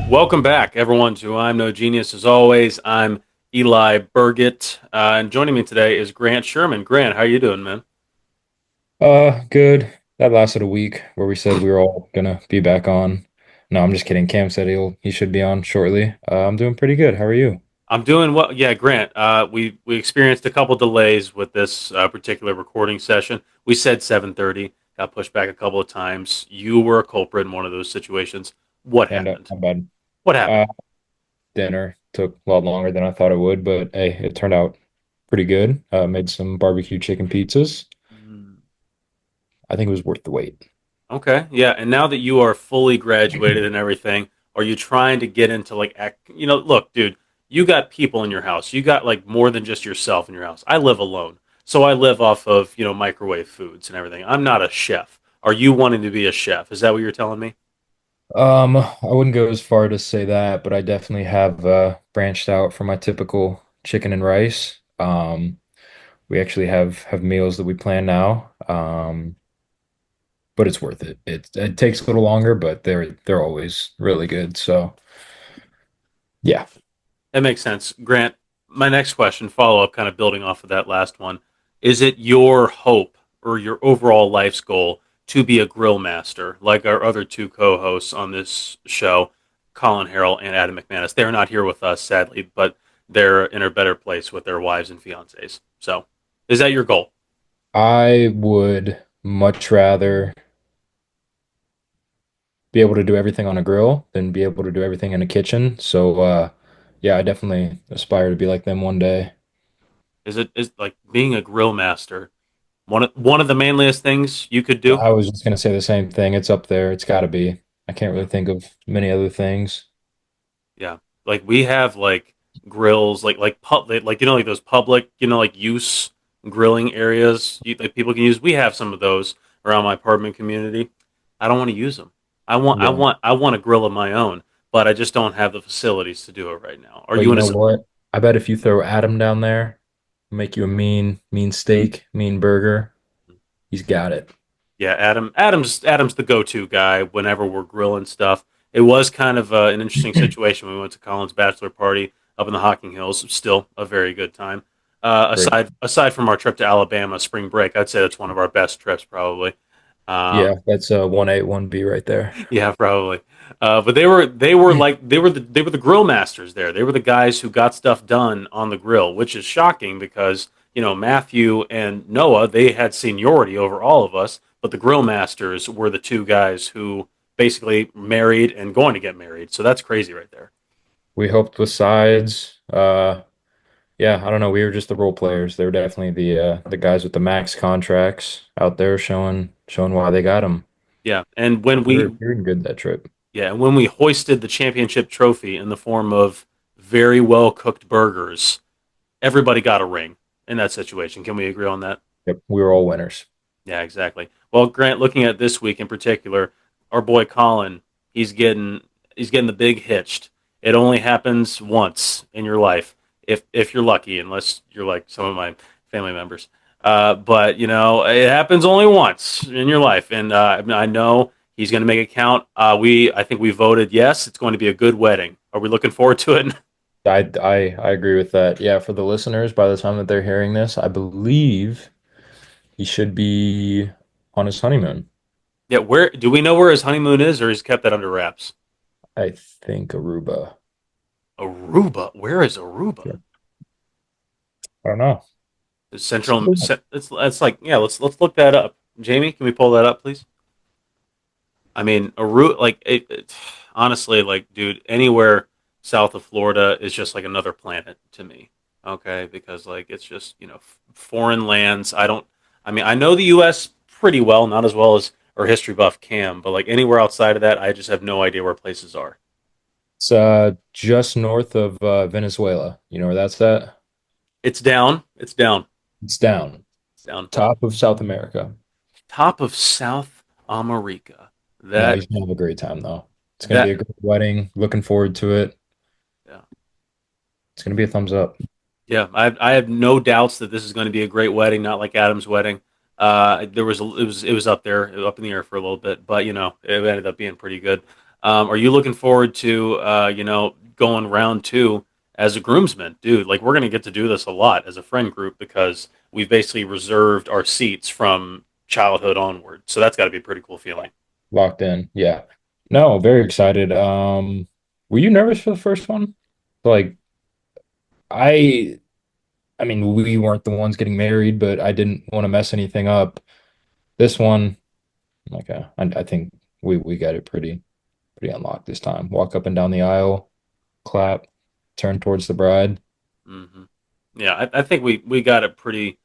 Welcome back, everyone, to I'm No Genius. As always, I'm Eli Burgett, and joining me today is Grant Sherman. Grant, how you doing, man? Good. That lasted a week where we said we were all gonna be back on. No, I'm just kidding. Cam said he should be on shortly. I'm doing pretty good. How are you? I'm doing well. Yeah, Grant. We experienced a couple delays with this particular recording session. We said 7:30, got pushed back a couple of times. You were a culprit in one of those situations. What And happened? my bad. What happened? Uh, Dinner took a lot longer than I thought it would, but hey, it turned out pretty good. Made some barbecue chicken pizzas. Mm. I think it was worth the wait. Okay, yeah. And now that you are fully graduated and everything, are you trying to get into like look, dude, you got people in your house. You got like more than just yourself in your house. I live alone. So I live off of, microwave foods and everything. I'm not a chef. Are you wanting to be a chef? Is that what you're telling me? I wouldn't go as far to say that, but I definitely have branched out from my typical chicken and rice. We actually have meals that we plan now. But it's worth it. It takes a little longer, but they're always really good. So yeah, That makes sense. Grant, my next question, follow up, kind of building off of that last one. Is it your hope or your overall life's goal to be a grill master like our other two co hosts on this show, Colin Harrell and Adam McManus? They're not here with us, sadly, but they're in a better place with their wives and fiancés. So, is that your goal? I would much rather be able to do everything on a grill than be able to do everything in a kitchen. So yeah, I definitely aspire to be like them one day. Is like being a grill master one of the manliest things you could do? I was just gonna say the same thing. It's up there. It's got to be. I can't really Yeah. think of many other things. Yeah, like we have like grills, like like those public, like use grilling areas like people can use. We have some of those around my apartment community. I don't want to use them. Yeah. I want a grill of my own, but I just don't have the facilities to do it right now. Are But you you in a? know what? I bet if you throw Adam down there, make you a mean steak, mean burger, he's got it. Yeah, Adam's the go-to guy whenever we're grilling stuff. It was kind of an interesting situation when we went to Colin's bachelor party up in the Hocking Hills. Still a very good time. Great. Aside from our trip to Alabama spring break, I'd say that's one of our best trips probably. Yeah, Um, that's 1A, 1B right there. yeah, probably. But they were the grill masters there. They were the guys who got stuff done on the grill, which is shocking because Matthew and Noah, they had seniority over all of us, but the grill masters were the two guys who basically married and going to get married. So that's crazy right there. We helped with sides. Yeah, I don't know. We were just the role players. They were definitely the guys with the max contracts out there showing why they got them. Yeah, and when we We were good that trip. yeah, and when we hoisted the championship trophy in the form of very well cooked burgers, everybody got a ring in that situation. Can we agree on that? Yep, we were all winners. Yeah, exactly. Well, Grant, looking at this week in particular, our boy Colin, he's getting he's getting the big hitched. It only happens once in your life, if you're lucky, unless you're like some of my family members. But it happens only once in your life, and I know he's going to make it count. I think we voted yes. It's going to be a good wedding. Are we looking forward to it? I agree with that. Yeah, for the listeners, by the time that they're hearing this, I believe he should be on his honeymoon. Yeah. Where do we know where his honeymoon is, or he's kept that under wraps? I think Aruba. Aruba. Where is Aruba? Yeah. I don't know. Central. It's like, yeah. Let's look that up. Jamie, can we pull that up, please? I mean, like honestly, like, dude, anywhere south of Florida is just like another planet to me. Okay, because like it's just foreign lands. I don't. I mean, I know the U.S. pretty well, not as well as our history buff Cam, but like anywhere outside of that, I just have no idea where places are. It's just north of Venezuela. You know where that's at? It's down. It's down. It's down, It's down. top of South America. Top of South America. No, That he's gonna have a great time though. It's gonna be a that great wedding. Looking forward to it. yeah. It's gonna be a thumbs up. Yeah, I have no doubts that this is going to be a great wedding, not like Adam's wedding. It was up there, up in the air for a little bit, but it ended up being pretty good. Are you looking forward to going round two as a groomsman, dude? Like we're gonna get to do this a lot as a friend group because we've basically reserved our seats from childhood onward. So that's got to be a pretty cool feeling. Locked in. Yeah. No, very excited. Were you nervous for the first one? Like I I mean, we weren't the ones getting married, but I didn't want to mess anything up. This one, okay, I think we got it pretty unlocked this time. Walk up and down the aisle, clap, turn towards the bride. Hmm. Yeah, I think we got it pretty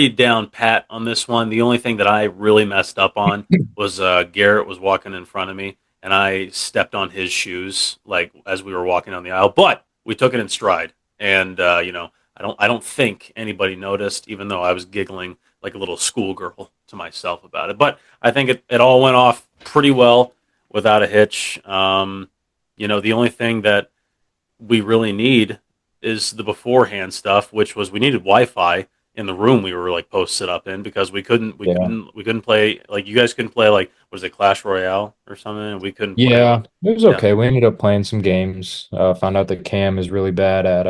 down pat on this one. The only thing that I really messed up on was Garrett was walking in front of me, and I stepped on his shoes like as we were walking down the aisle. But we took it in stride, and I don't think anybody noticed, even though I was giggling like a little schoolgirl to myself about it. But I think it all went off pretty well without a hitch. The only thing that we really need is the beforehand stuff, which was we needed Wi-Fi in the room we were like posted up in because we couldn't we Yeah. couldn't we couldn't play like you guys couldn't play like was it Clash Royale or something and we couldn't play Yeah, it was yeah okay. We ended up playing some games. Found out that Cam is really bad at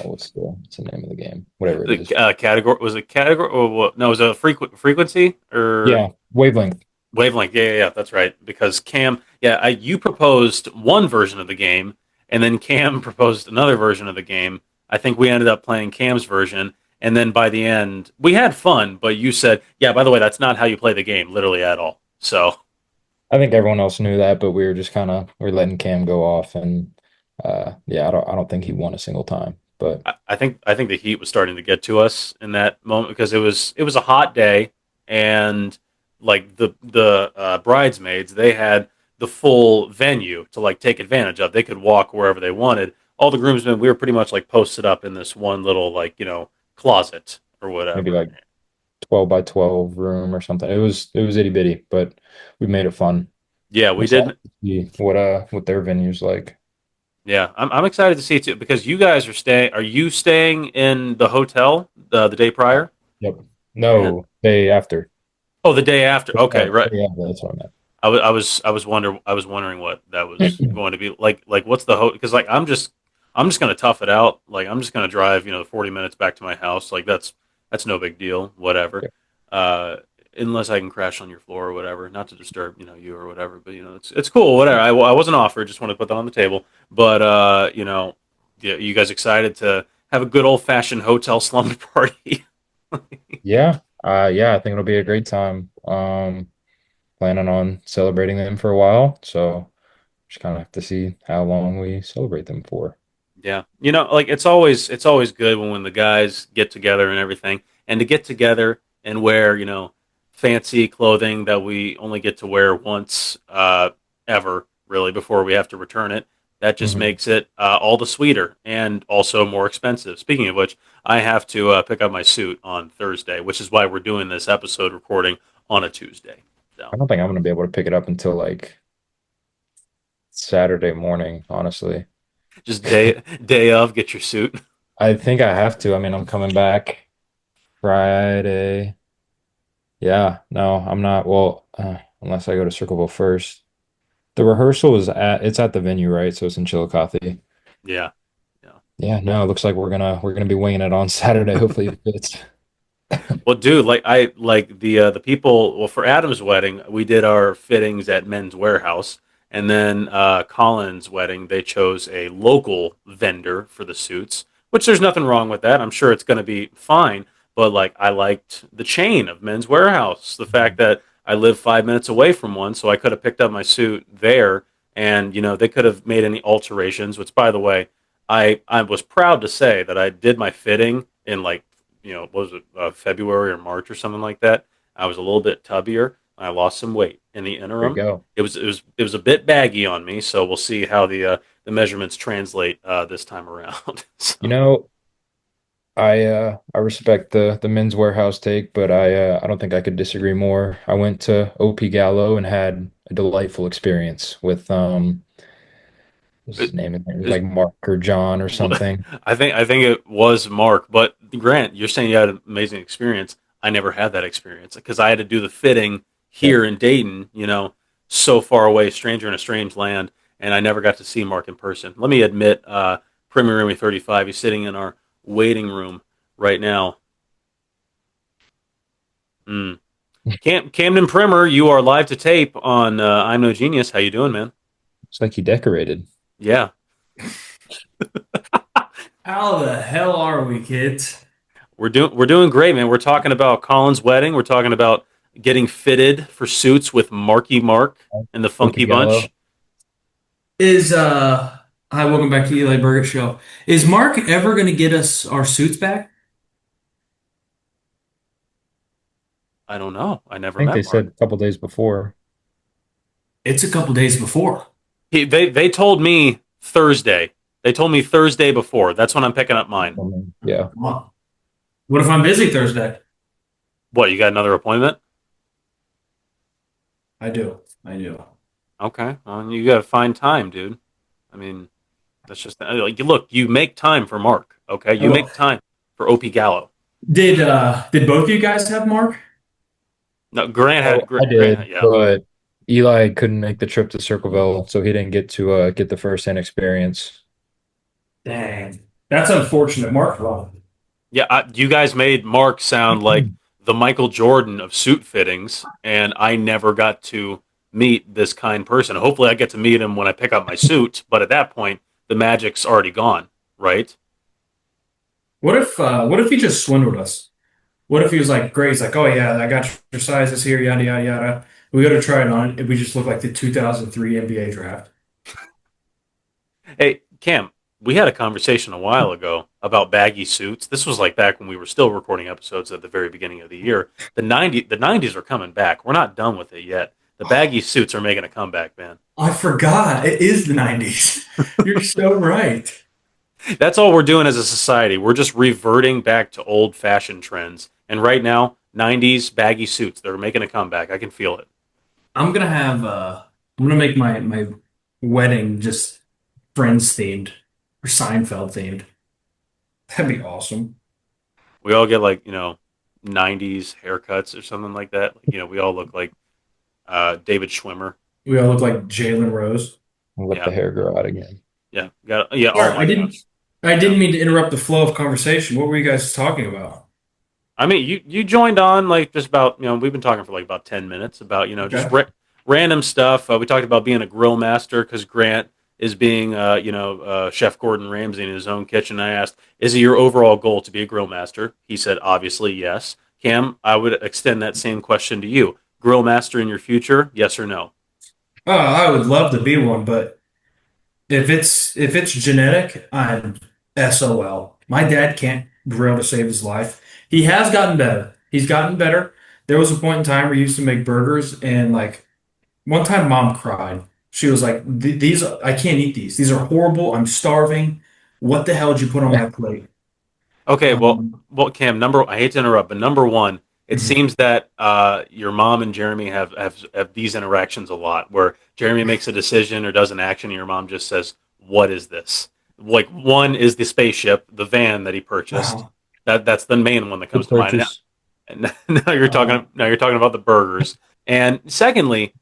what's the name of the game? Whatever it the is. category was it category or what no it was a frequency or Yeah, wavelength. wavelength yeah that's right because Cam you proposed one version of the game and then Cam proposed another version of the game. I think we ended up playing Cam's version and then by the end we had fun but you said yeah by the way that's not how you play the game literally at all so I think everyone else knew that, but we were just kind of we're letting Cam go off, and yeah, I don't think he won a single time. But I think the heat was starting to get to us in that moment because it was a hot day and like the bridesmaids they had the full venue to like take advantage of. They could walk wherever they wanted. All the groomsmen we were pretty much like posted up in this one little like closet or maybe whatever. like 12 by 12 room or something. It was itty bitty, but we made it fun. Yeah, I'm we excited did. to see what their venue's like. Yeah, I'm excited to see it too because you guys are staying. Are you staying in the hotel the day prior? Yep. And No, day after. oh, the day after. Okay, right. Yeah, that's what I I was wondering what that was meant. going to be like. What's the hope? Because like I'm just gonna tough it out. Like I'm just gonna drive 40 minutes back to my house. Like that's no big deal. Whatever. Uh, unless I can crash on your floor or whatever. Not to disturb you or whatever. But it's cool. Whatever. I wasn't offered. Just want to put that on the table. But yeah, you guys excited to have a good old fashioned hotel slumber party? Yeah. Yeah, I think it'll be a great time. Planning on celebrating them for a while, so just kind of have to see how long we celebrate them for. Yeah, like it's always good when the guys get together and everything, and to get together and wear fancy clothing that we only get to wear once ever really before we have to return it. That just Mhm. makes it all the sweeter and also more expensive. Speaking of which, I have to pick up my suit on Thursday, which is why we're doing this episode recording on a Tuesday. So I don't think I'm gonna be able to pick it up until like Saturday morning, honestly. just day of, get your suit. I think I have to. I mean, I'm coming back Friday. Yeah, no, I'm not. Well, unless I go to Circleville first. The rehearsal is it's at the venue, right? So it's in Chillicothe. Yeah, yeah. Yeah, no, it looks like we're gonna be winging it on Saturday. Hopefully it fits. Well, dude, like I like the people. Well, for Adam's wedding, we did our fittings at Men's Warehouse, and then Colin's wedding, they chose a local vendor for the suits, which there's nothing wrong with that. I'm sure it's going to be fine. But like, I liked the chain of Men's Warehouse, the fact that I live 5 minutes away from one, so I could have picked up my suit there, and they could have made any alterations. Which, by the way, I was proud to say that I did my fitting in like what was it, February or March or something like that. I was a little bit tubbier. I lost some weight in the There you interim. go. It was a bit baggy on me, so we'll see how the measurements translate this time around. You So know, I respect the men's warehouse take, but I don't think I could disagree more. I went to OP Gallo and had a delightful experience with what's his it, name? It was it, like Mark or John or something. I think it was Mark, but Grant, you're saying you had an amazing experience. I never had that experience because I had to do the fitting Yep. here in Dayton. so far away, stranger in a strange land, and I never got to see Mark in person. Let me admit, Premier Remy 35. He's sitting in our waiting room right now. Mm. Camden Primer, you are live to tape on I'm No Genius. How you doing, man? It's like he decorated. Yeah, How the hell are we, kids? we're doing great, man. We're talking about Colin's wedding. We're talking about getting fitted for suits with Marky Mark and the Funky Opie Gallo. Bunch. Is Hi, welcome back to Eli Burger Show. Is Mark ever gonna get us our suits back? I don't know. I I never think they met said Mark. a couple days before. It's a couple days before. They told me Thursday. They told me Thursday before. That's when I'm picking up mine. Yeah. Wow. What if I'm busy Thursday? What, you got another appointment? I do. I do. Okay. Well, you got to find time, dude. I mean, that's just like look, you make time for Mark, okay? I You will. make time for Opie Gallo. Did both of you guys have Mark? No, Grant Oh, had I Grant, did, yeah. but Eli couldn't make the trip to Circleville, so he didn't get to get the first-hand experience. Dang. That's unfortunate. Mark won. Yeah, you guys made Mark sound like the Michael Jordan of suit fittings, and I never got to meet this kind person. Hopefully, I get to meet him when I pick up my suit, but at that point, the magic's already gone, right? What if he just swindled us? What if he was like, great, he's like, oh yeah, I got your sizes here, yada yada yada. We got to try it on, and we just look like the 2003 NBA draft. Hey, Cam, we had a conversation a while ago about baggy suits. This was like back when we were still recording episodes at the very beginning of the year. The 90s are coming back. We're not done with it yet. The baggy suits are making a comeback, man. I forgot. It is the 90s. You're so right. That's all we're doing as a society. We're just reverting back to old fashioned trends. And right now, 90s baggy suits, they're making a comeback. I can feel it. I'm gonna have I'm gonna make my wedding just Friends themed or Seinfeld themed. That'd be awesome. We all get like, 90s haircuts or something like that. Like, we all look like David Schwimmer. We all look like Jalen Rose. And let Yeah. the hair grow out again. Yeah. Yeah. Oh Sorry, my gosh. I Yeah. didn't mean to interrupt the flow of conversation. What were you guys talking about? I mean, you joined on like just about we've been talking for like about 10 minutes about just Okay. random stuff. We talked about being a grill master because Grant is being Chef Gordon Ramsay in his own kitchen. I asked, is it your overall goal to be a grill master? He said, obviously yes. Cam, I would extend that same question to you. Grill master in your future, yes or no? Oh, I would love to be one, but if it's genetic, I'm SOL. My dad can't grill to save his life. He has gotten better. He's gotten better. There was a point in time where he used to make burgers, and like one time, mom cried. She was like, "These I can't eat these. These are horrible. I'm starving. What the hell did you put on my plate?" Okay, Um, Cam, I hate to interrupt, but number one, it mhm. seems that your mom and Jeremy have these interactions a lot, where Jeremy makes a decision or does an action, and your mom just says, "What is this?" Like one is the spaceship, the van that he purchased. Wow. That's the main one that comes Good to mind. purchase. And now you're Uh, talking about the burgers. And secondly,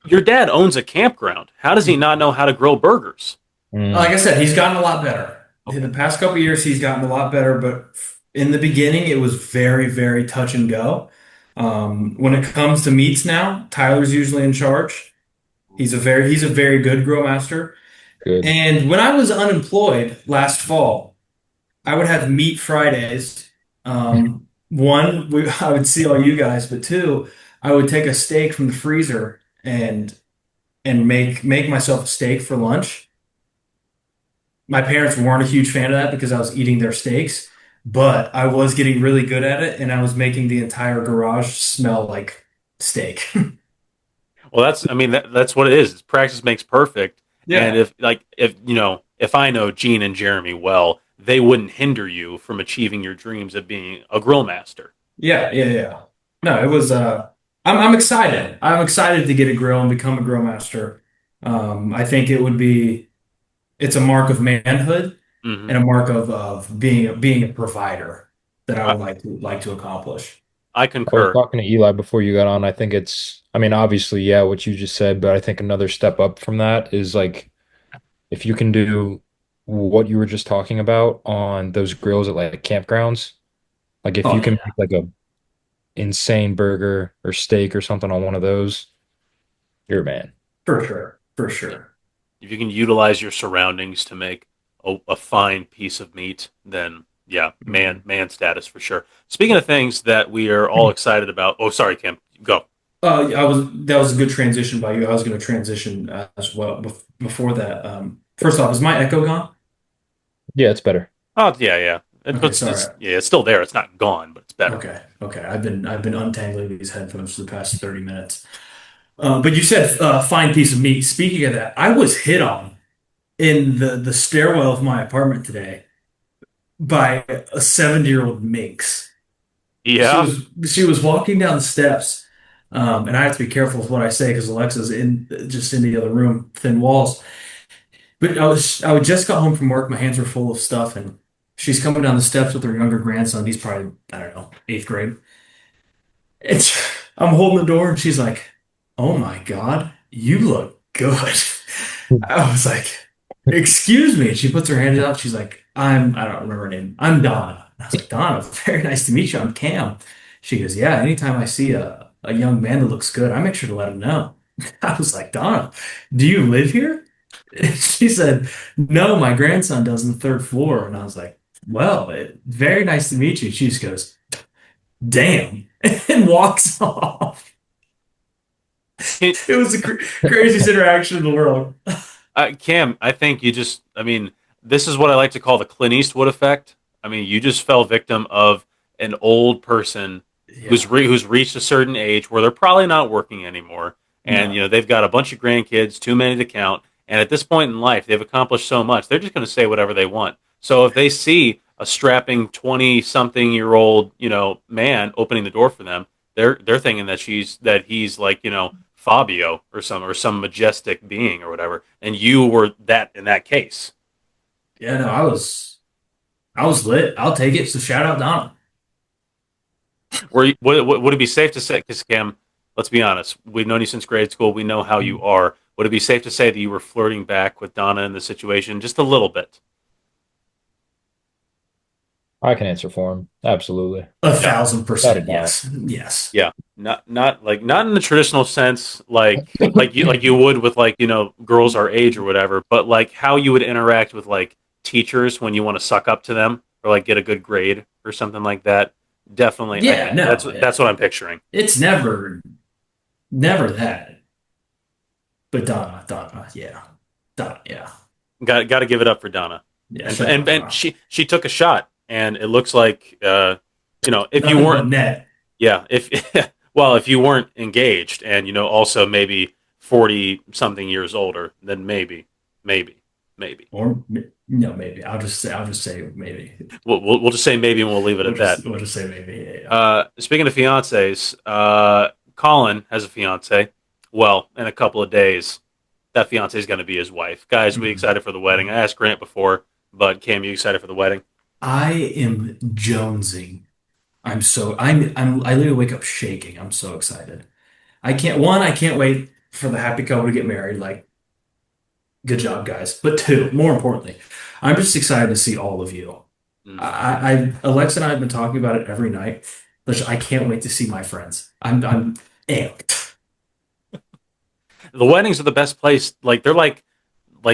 your dad owns a campground. How does he not know how to grill burgers? like Mm, I said, he's gotten a lot better. In Okay. the past couple of years, he's gotten a lot better, but in the beginning, it was very, very touch and go. When it comes to meats now, Tyler's usually in charge. He's a very good grill master. good. And when I was unemployed last fall, I would have meat Fridays. One, I would see all you guys, but two, I would take a steak from the freezer and make myself a steak for lunch. My parents weren't a huge fan of that because I was eating their steaks, but I was getting really good at it, and I was making the entire garage smell like steak. Well, that's what it is. It's practice makes perfect. And Yeah. if I know Gene and Jeremy well, they wouldn't hinder you from achieving your dreams of being a grill master. Yeah, yeah, yeah. No, it was I'm excited. I'm excited to get a grill and become a grill master. I think it's a mark of manhood Hmm. and a mark of being a provider that I would like to accomplish. I I was concur. talking to Eli before you got on. I think I mean, obviously, yeah, what you just said, but I think another step up from that is like if you can do what you were just talking about on those grills at like campgrounds, like if Oh you can yeah, make like a insane burger or steak or something on one of those, you're a man. for sure, for sure. If you can utilize your surroundings to make a fine piece of meat, then yeah, Mhm. man status for sure. Speaking of things that we are all excited about. Oh, sorry, Kim. Go. That was a good transition by you. I was going to transition as well before that. First off, is my echo gone? Yeah, it's better. Oh yeah, yeah. Okay, It's sorry. yeah, it's still there. It's not gone, but it's better. Okay, okay. I've been untangling these headphones for the past 30 minutes. But you said fine piece of meat. Speaking of that, I was hit on in the stairwell of my apartment today by a 70-year-old minx. She Yeah. was she was walking down the steps, and I have to be careful with what I say because Alexa's in just in the other room, thin walls. But I just got home from work. My hands were full of stuff, and she's coming down the steps with her younger grandson. He's probably, I don't know, eighth grade. It's I'm holding the door, and she's like, "Oh my God, you look good." I was like, "Excuse me." And she puts her hand out. She's like, I don't remember her name. I'm Donna. I was like, "Donna, very nice to meet you. I'm Cam." She goes, "Yeah, anytime I see a young man that looks good, I make sure to let him know." I was like, "Donna, do you live here?" She said, "No, my grandson does on the third floor." And I was like, "Well, very nice to meet you." She just goes, "Damn," and walks off. Can, It was the craziest interaction in the world. Cam, I think you just, I mean, this is what I like to call the Clint Eastwood effect. I mean, you just fell victim of an old person Yeah, who's reached a certain age where they're probably not working anymore, and no, you know they've got a bunch of grandkids, too many to count, and at this point in life, they've accomplished so much. They're just going to say whatever they want. So if they see a strapping 20-something-year-old, you know, man opening the door for them, they're thinking that he's like, you know, Fabio or some majestic being or whatever, and you were that in that case. yeah, no, I was lit. I'll take it. So shout out Donna. Would it be safe to say? Because Cam, let's be honest, we've known you since grade school. We know how you are. Would it be safe to say that you were flirting back with Donna in the situation just a little bit? I can answer for him. Absolutely. A Yeah, thousand Without a percent, doubt. yes, yes. yeah. Not in the traditional sense, like you would with like you know girls our age or whatever, but like how you would interact with like teachers when you want to suck up to them or like get a good grade or something like that. Definitely, Yeah, no, that's what I'm picturing. it's never that. But Donna, yeah, Donna, yeah, Got to give it up for Donna, yeah. and Shout out and Donna. she took a shot, and it looks like you know if you Nothing weren't but net, yeah if well if you weren't engaged and you know also maybe 40 something years older, then maybe or no, maybe. I'll just say maybe. we'll just say maybe and we'll leave it We'll at that. just we'll just say maybe. Yeah, yeah. Speaking of fiancés, Colin has a fiance. Well, in a couple of days, that fiance is going to be his wife. Guys, we Mhm. excited for the wedding. I asked Grant before, but Cam, you excited for the wedding? I am jonesing. I literally wake up shaking. I'm so excited. I can't wait for the happy couple to get married. Like, good job, guys. But two, more importantly, I'm just excited to see all of you. Mm. Alexa and I have been talking about it every night. I can't wait to see my friends. I'm amped. The weddings are the best place. Like they're like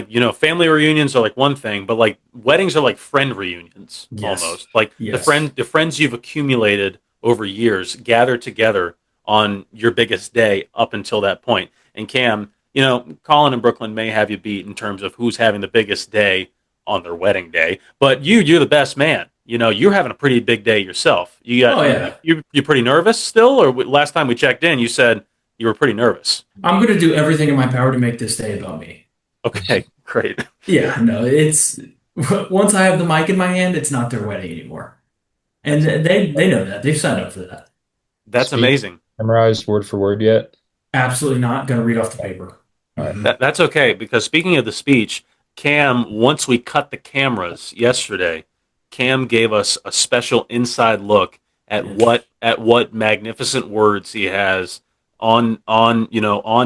you know family reunions are like one thing, but like weddings are like friend reunions Yes, almost. Like yes. the friends you've accumulated over years gather together on your biggest day up until that point. And Cam, you know, Colin and Brooklyn may have you beat in terms of who's having the biggest day on their wedding day, but you're the best man. You know, you're having a pretty big day yourself. Oh yeah. You pretty nervous still, or last time we checked in, you said you were pretty nervous. I'm gonna do everything in my power to make this day about me. Okay, great. Yeah, no, it's once I have the mic in my hand, it's not their wedding anymore. And That's they know that. They've signed up for that. that's Speech amazing. memorized word for word yet? Absolutely not gonna read off the paper. All right. That's okay because speaking of the speech, Cam, once we cut the cameras yesterday, Cam gave us a special inside look at Yeah. what magnificent words he has on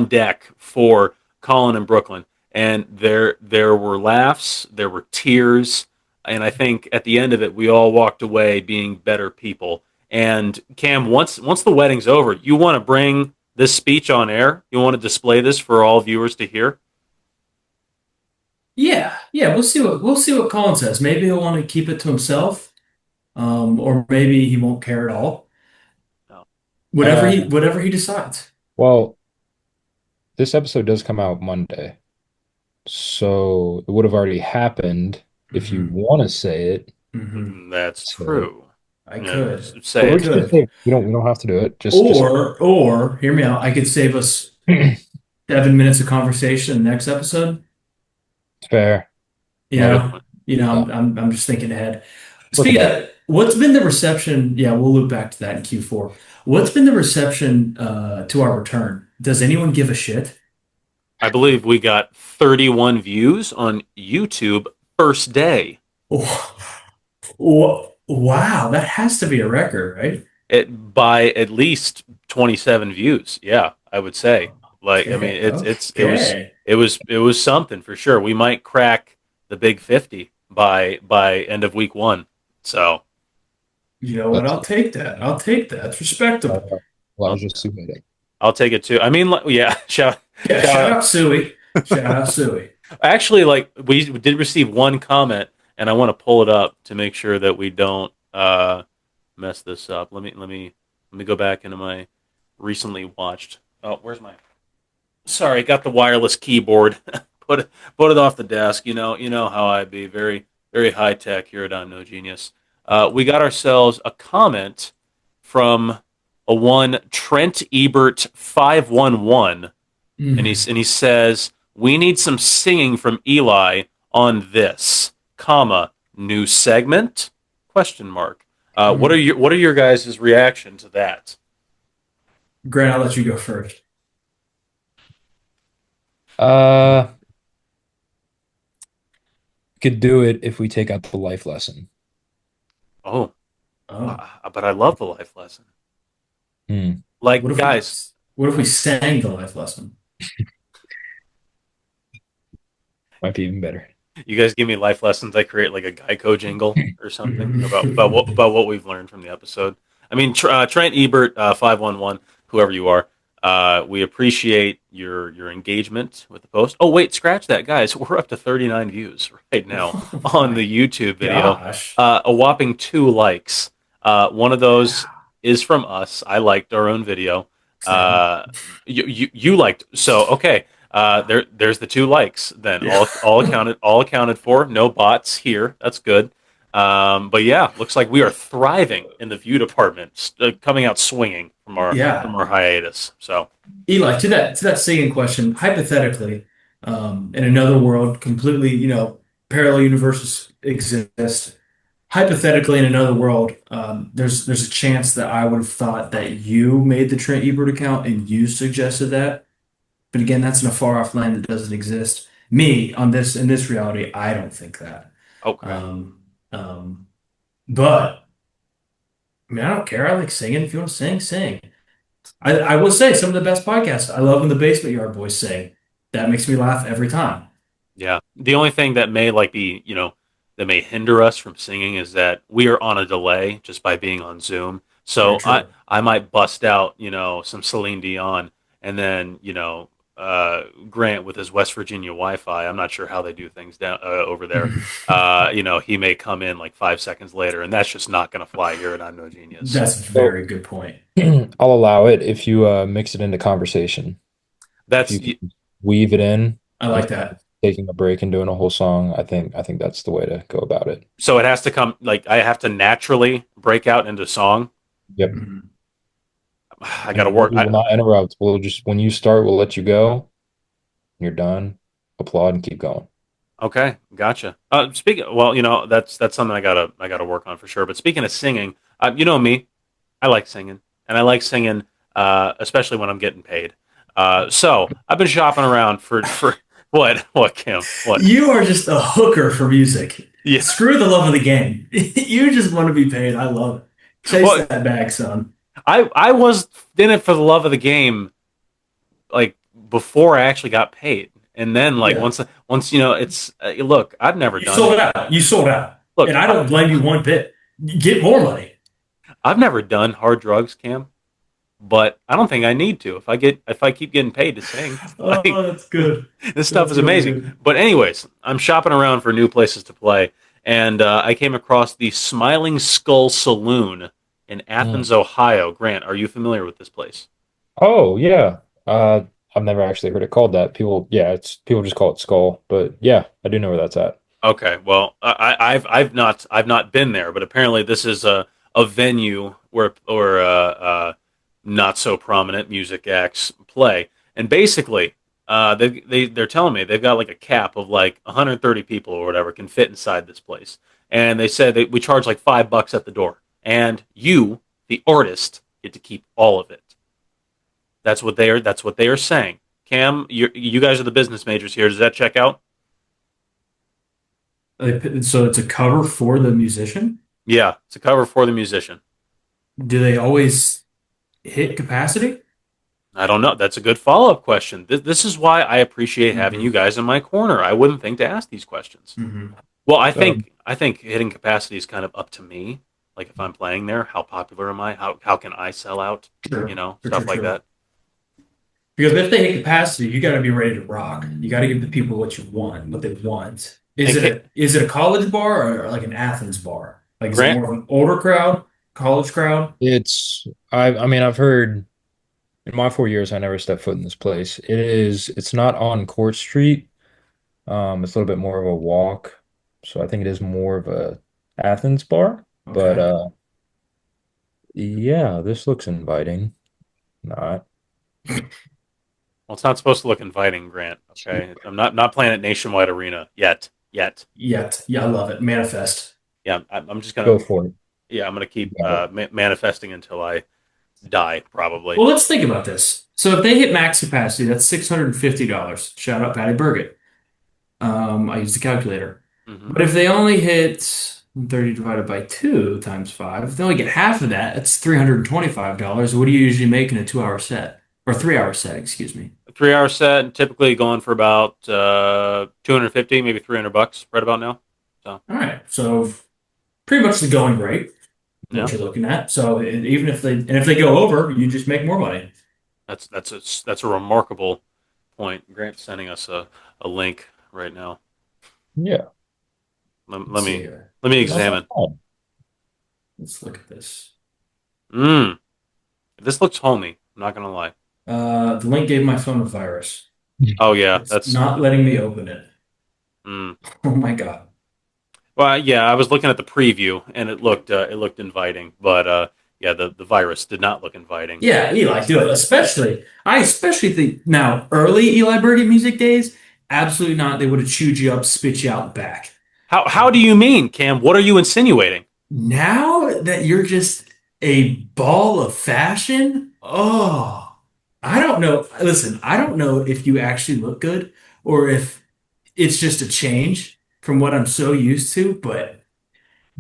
deck for Colin and Brooklyn. And there were laughs, there were tears, and I think at the end of it, we all walked away being better people. And Cam, once the wedding's over, you want to bring this speech on air? You want to display this for all viewers to hear? Yeah, yeah, we'll see what Colin says. Maybe he'll want to keep it to himself, or maybe he won't care at all. No. Whatever he Uh, whatever he decides. well, this episode does come out Monday, so it would have already happened if you Hmm. want to say it. That's Say it. true. I Yeah, could. But say I we're it, just gonna Cam. could. say we don't have to do it. Just Or hear me out. I could save us it's 7 minutes of conversation in the next episode. fair. You Love Good it. know, point. Yeah. I'm just thinking ahead. Look Speaking about of, what's been the reception? Yeah, we'll loop back to that in Q4. What's been the reception to our return? Does anyone give a shit? I believe we got 31 views on YouTube first day. Wow, that has to be a record, right? It by at least 27 views. Yeah, I would say. Like, I mean, Okay, it was okay. it was something for sure. We might crack the big 50 by end of week 1. So, You know what? that's I'll take that. I'll take that. It's uh, respectable. well, I I'll, was just assuming it. I'll take it too. I mean, like, yeah, Yeah, shout shout out. out Suey. Shout out Suey. Actually, like we did receive one comment, and I want to pull it up to make sure that we don't mess this up. Let me go back into my recently watched. Oh, where's my? Sorry, got the wireless keyboard. Put it off the desk. You know how I be very high tech here at I'm No Genius. We got ourselves a comment from a one Trent Ebert 511, Mhm. and he says we need some singing from Eli on this, comma, new segment, question mark. What are your guys' reaction to that? Grant, I'll let you go first. Uh, could do it if we take out the life lesson. Oh, Oh, but I love the life lesson. Hmm. what Like, if we guys, what if we sang the life lesson? Might be even better. you guys give me life lessons. I create like a Geico jingle or something about what we've learned from the episode. I mean, Trent Ebert 511, whoever you are, we appreciate your engagement with the post. Oh wait, scratch that, guys. We're up to 39 views right now Oh on my the YouTube video. gosh. A whopping 2 likes. One of those Wow. is from us. I liked our own video. Same. Uh, you liked, so okay. There's the 2 likes. Then Yeah. all accounted for. No bots here. That's good. But yeah, looks like we are thriving in the view department, coming out swinging from our Yeah. from our hiatus. So Eli, to that singing question, hypothetically, in another world, completely, parallel universes exist. Hypothetically, in another world, there's a chance that I would have thought that you made the Trent Ebert account and you suggested that. But again, that's in a far off land that doesn't exist. Me on this in this reality, I don't think that. okay, Um, um, but I mean, I don't care. I like singing. If you want to sing, sing. I will say some of the best podcasts. I love when the Basement Yard Boys sing. That makes me laugh every time. yeah. The only thing that may like be that may hinder us from singing is that we are on a delay just by being on Zoom. Very So I true. I might bust out some Celine Dion, and then Grant with his West Virginia Wi-Fi. I'm not sure how they do things down over there. He may come in like 5 seconds later, and that's just not going to fly here at I'm No Genius. That's a So very good point. I'll allow it if you mix it into conversation. If That's you can weave it in I like instead of that. taking a break and doing a whole song, I think that's the way to go about it. so it has to come like I have to naturally break out into song. Yep. Mhm. I got to And work. we will not interrupt. We'll just when you start, we'll let you go. When you're done, applaud and keep going. Okay, gotcha. Speaking, well, that's something I gotta work on for sure. But speaking of singing, you know me, I like singing, and I like singing, especially when I'm getting paid. So I've been shopping around for what Kim, what? You are just a hooker for music. Yeah, Screw the love of the game. You just want to be paid. I love it. Chase Well, that bag, son. I was in it for the love of the game, like before I actually got paid, and then like Yeah. once you know it's look, I've never You done sold it out. You sold out. And look, I don't blame you one bit. Get more money. I've never done hard drugs, Cam, but I don't think I need to if I keep getting paid to sing. Like Oh, that's good. this stuff That's is really amazing. good. But anyways, I'm shopping around for new places to play, and I came across the Smiling Skull Saloon in Mm. Athens, Ohio. Grant, are you familiar with this place? Oh yeah. I've never actually heard it called that. People just call it Skull, but yeah, I do know where that's at. Okay, well, I've not been there, but apparently this is a venue where not so prominent music acts play, and basically they're telling me they've got like a cap of like 130 people or whatever can fit inside this place, and they said that we charge like $5 at the door, and you, the artist, get to keep all of it. That's what they are saying. Cam, you guys are the business majors here. Does that check out? So it's a cover for the musician. Yeah, it's a cover for the musician. Do they always hit capacity? I don't know. That's a good follow up question. This is why I appreciate having you Hmm. guys in my corner. I wouldn't think to ask these questions. Hmm. Well, Um, I think hitting capacity is kind of up to me. Like if I'm playing there, how popular am I? How can I sell out? You True. know, True, true, stuff like true. that. Because if they hit capacity, you got to be ready to rock. You got to give the people what you want, what they want. And Is it a college bar or like an Athens bar? Like, is it Grant, more of an older crowd, college crowd? it's I mean I've heard in my 4 years I never stepped foot in this place. It's not on Court Street. It's a little bit more of a walk. So I think it is more of a Athens bar. But Okay. yeah, this looks inviting. Not. well, it's not supposed to look inviting, Grant. Okay, I'm not playing at Nationwide Arena yet. Yet. Yeah, I love it. Manifest. Yeah, I'm just gonna Go for it. yeah, I'm gonna keep You got it. manifesting until I die, probably. Well, let's think about this. So if they hit max capacity, that's $650. Shout out Patty Burgett. I used the calculator. Hmm. But if they only hit 30 divided by 2 times 5, if they only get half of that, that's $325. What do you usually make in a 2 hour set? Or 3 hour set, excuse me. 3 hour set, typically going for about 250, maybe $300, right about now. So All right. So pretty much the going rate, yeah, what you're looking at. So even if they go over, you just make more money. that's a remarkable point. Grant's sending us a link right now. Yeah. Let's see here. Let me Not This, that examine. bad. let's look at this. Mm, this looks homey. I'm not gonna lie. The link gave my phone a virus. Oh yeah, It's that's not letting me open it. mm. Oh my God. Well, yeah. I was looking at the preview and it looked inviting, but yeah, the virus did not look inviting. Yeah, Eli, do it. I especially think now, early Eli Birdie music days, absolutely not. They would have chewed you up, spit you out back. How do you mean, Cam? What are you insinuating? Now that you're just a ball of fashion, oh, I don't know. Listen, I don't know if you actually look good or if it's just a change from what I'm so used to, but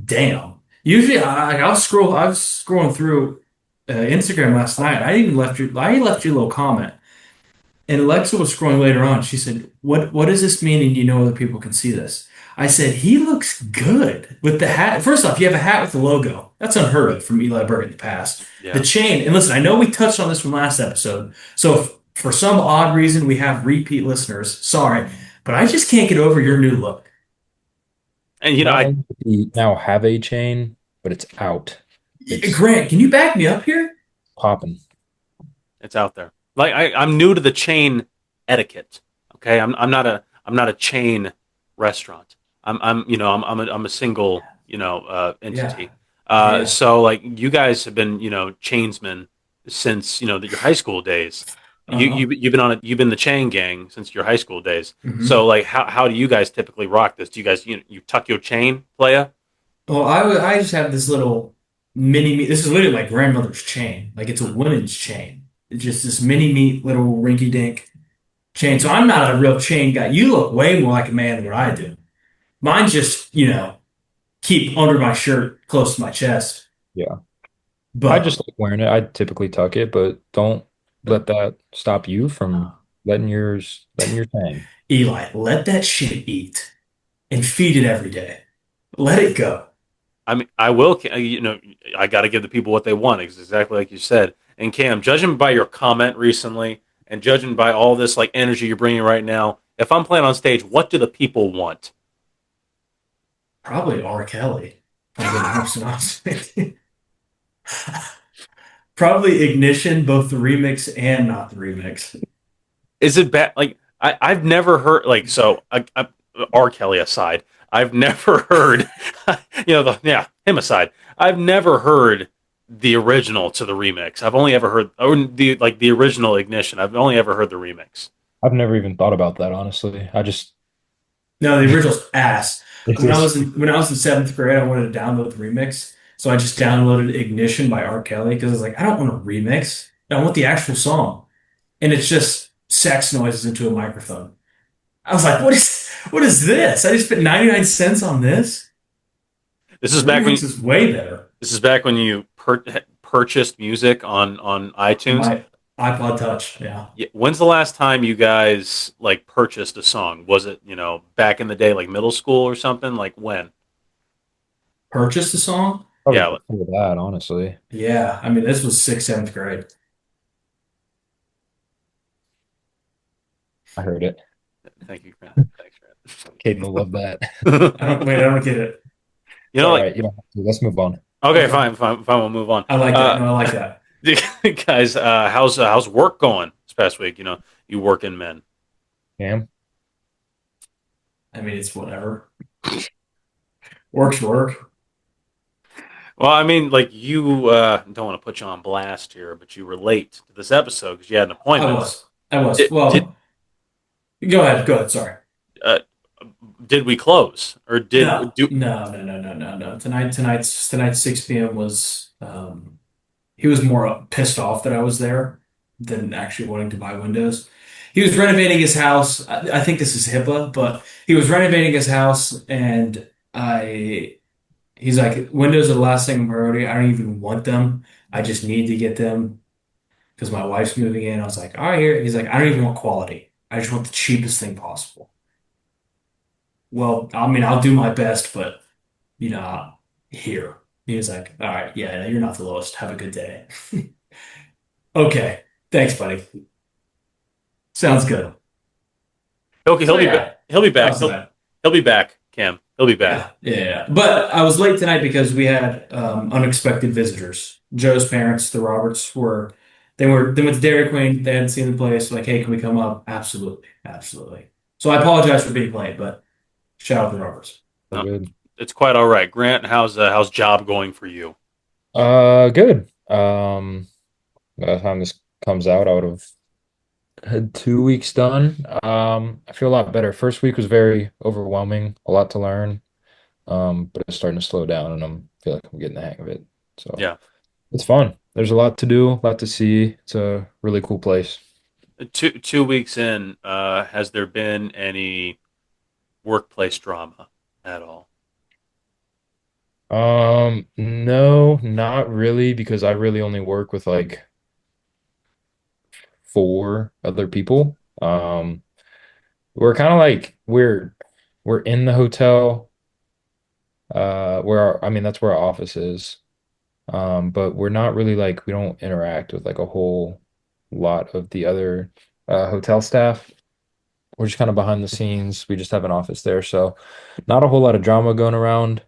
damn. Usually, I was scrolling through Instagram last night. I left you a little comment. And Alexa was scrolling later on. She said, what does this mean? And do you know other people can see this? I said, he looks good with the hat. First off, you have a hat with the logo. That's unheard of from Eli Burke in the past. The Yeah. chain, and listen, I know we touched on this from last episode. So if for some odd reason we have repeat listeners, sorry, but I just can't get over your new look. And you know, Not I only do we now have a chain, but it's out. It's Grant, can you back me up here? popping. it's out there. Like I'm new to the chain etiquette. Okay, I'm not a chain restaurant. I'm a single Yeah, entity. yeah, yeah. So like you guys have been chainsmen since your high school days. Uh-huh. You've been the chain gang since your high school days. Hmm. So like how do you guys typically rock this? Do you guys you tuck your chain, playa? Well, I just have this little mini me. This is literally my grandmother's chain. Like it's a Mm. women's chain. It's just this mini meat little rinky dink chain. So I'm not a real chain guy. You look way more like a man than what I do. Mine just, keep under my shirt close to my chest. Yeah. I But just like wearing it. I typically tuck it, but don't let that stop you uh, from letting yours hang. Eli, let that shit eat and feed it every day. Let it go. I mean, I will. You know, I got to give the people what they want. It's exactly like you said. And Cam, judging by your comment recently, and judging by all this like energy you're bringing right now, if I'm playing on stage, what do the people want? Probably R. Kelly, if I'm being 100% honest with you. Probably Ignition, both the remix and not the remix. Is it bad? Like I've never heard like so. R. Kelly aside, I've never heard. Yeah, him aside, I've never heard the original to the remix. I've only ever heard or the original Ignition. I've only ever heard the remix. I've never even thought about that, honestly. I just No, the original's ass. it is When I was in seventh grade, I wanted to download the remix, so I just downloaded Ignition by R. Kelly because I was like, I don't want a remix. I want the actual song, and it's just sex noises into a microphone. I was like, what is this? I just spent 99 cents on this. This The is back remix when is way better. this is back when you purchased music on iTunes. My iPod Touch, yeah. Yeah, when's the last time you guys like purchased a song? Was it back in the day, like middle school or something? Like when? Purchased the song? probably Yeah, before that, honestly. Yeah. I mean, this was sixth, seventh grade. I heard it. thank you, Grant. Thanks, Caden will love that. Grant. I don't get it. It's all Like right. You don't have to. Let's move on. okay, Okay. fine. We'll move on. I like that. No, I like that. Guys, how's work going this past week? You working men. Cam? I mean, it's whatever. Work's work. Well, I mean, like you don't want to put you on blast here, but you were late to this episode because you had an I appointment. was. I was. Did did Well, go ahead. Go ahead. Sorry. uh, did we close or did No, do? no. Tonight's 6 p.m. was he was more pissed off that I was there than actually wanting to buy windows. He was renovating his house. I think this is HIPAA, but he was renovating his house and he's like, windows are the last thing priority. I don't even want them. I just need to get them because my wife's moving in. I was like, all right, here. He's like, I don't even want quality. I just want the cheapest thing possible. Well, I mean, I'll do my best, but here. He was like, all right, yeah, no, you're not the lowest. Have a good day. Okay. Thanks, buddy. Sounds good. Okay, So yeah, he'll be that back. was that. He'll be back, Cam. He'll be back. Yeah. But I was late tonight because we had unexpected visitors. Joe's parents, the Roberts, they went to Dairy Queen. They hadn't seen the place. Like, hey, can we come up? Absolutely. So I apologize for being late, but shout out to the Roberts. So No, good. it's quite all right. Grant, how's job going for you? Good. By the time this comes out, I would have had 2 weeks done. I feel a lot better. First week was very overwhelming, a lot to learn. But it's starting to slow down and feel like I'm getting the hang of it. So Yeah, it's fun. There's a lot to do, a lot to see. It's a really cool place. 2 weeks in, has there been any workplace drama at all? No, not really, because I really only work with like four other people. We're kind of like we're in the hotel, where I mean that's where our office is. But we're not really like we don't interact with like a whole lot of the other hotel staff. We're just kind of behind the scenes. We just have an office there, so not a whole lot of drama going around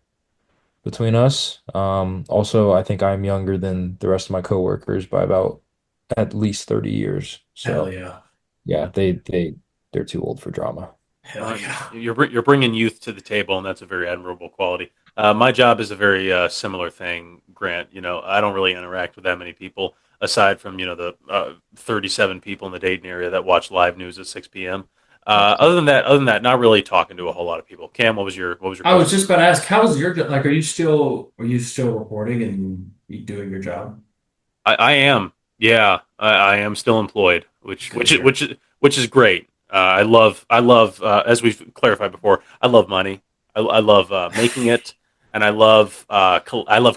between us. Also, I think I'm younger than the rest of my coworkers by about at least 30 years. Hell So yeah. yeah, they're too old for drama. Hell yeah. You're bringing youth to the table, and that's a very admirable quality. My job is a very similar thing, Grant. I don't really interact with that many people aside from the 37 people in the Dayton area that watch live news at 6 p.m. Other than that, not really talking to a whole lot of people. Cam, what was your I was question? just about to ask, how's your job? Like, are you still reporting and you doing your job? I am, yeah, I am still employed, which Good to which is- hear. which is which is great. I love as we've clarified before. I love money. I love making it, and I love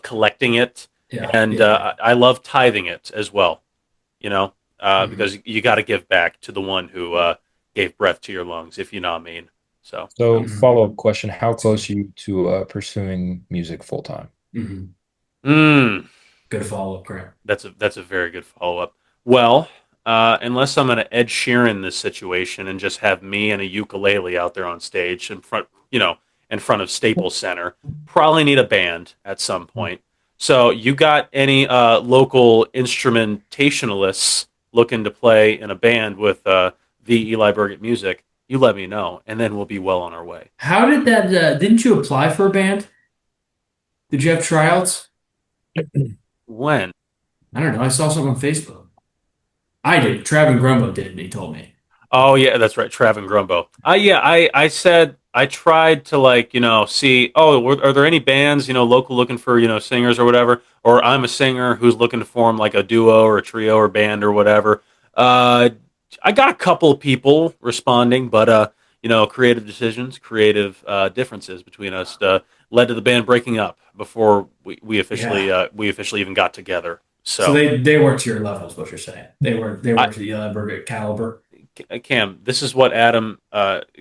collecting it, Yeah, and yeah, yeah. I love tithing it as well. You know, Hmm. because you got to give back to the one who gave breath to your lungs, if you know what I mean. So, So, Hmm. follow-up question, how close are you to pursuing music full time? Hmm. mm, Good follow-up, Grant. that's a very good follow up. Well, unless I'm going to Ed Sheeran this situation and just have me and a ukulele out there on stage in front, in front of Staples Center, probably need a band at some point. So, you got any local instrumentationalists looking to play in a band with the Eli Burgett music? You let me know, and then we'll be well on our way. How did that? Didn't you apply for a band? Did you have tryouts? When? I don't know. I saw something on Facebook. I did. Travis Grumbo did it. He told me. Oh yeah, that's right, Trav and Grumbo. Yeah, I said I tried to like see, are there any bands local looking for singers or whatever, or I'm a singer who's looking to form like a duo or a trio or band or whatever. Uh, I got a couple of people responding, but creative decisions, creative differences between us led to the band breaking up before Yeah. we officially even got together. So So they weren't to your level, is what you're saying. They I, weren't to the Burger caliber. Cam, this is what Adam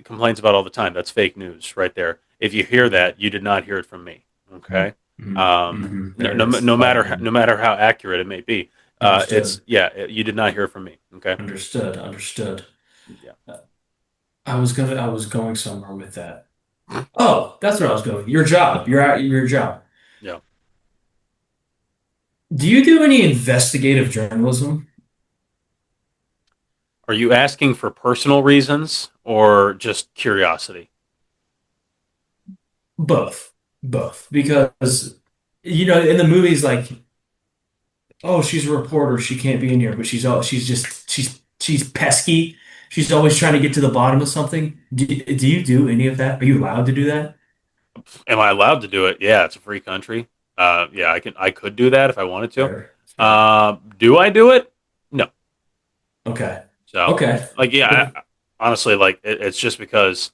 complains about all the time. That's fake news right there. If you hear Mhm. that, you did not hear it from me. Okay. Mhm. Mhm. There it is. No matter no matter how accurate it may be, it's Understood. yeah. You did not hear it from me. Okay. Understood. Understood. Yeah. I was going somewhere with that. Oh, that's where I was going. Your job. You're at your job. Yeah. Do you do any investigative journalism? Are you asking for personal reasons or just curiosity? Both. Both. Because, in the movies, like, oh, she's a reporter, she can't be in here, but she's pesky. She's always trying to get to the bottom of something. Do you do any of that? Are you allowed to do that? Am I allowed to do it? Yeah, it's a free country. Yeah, I could do that if I wanted to. Fair. Fair. Do I do it? No. Okay. So, Okay. like, yeah, But honestly, like, it's just because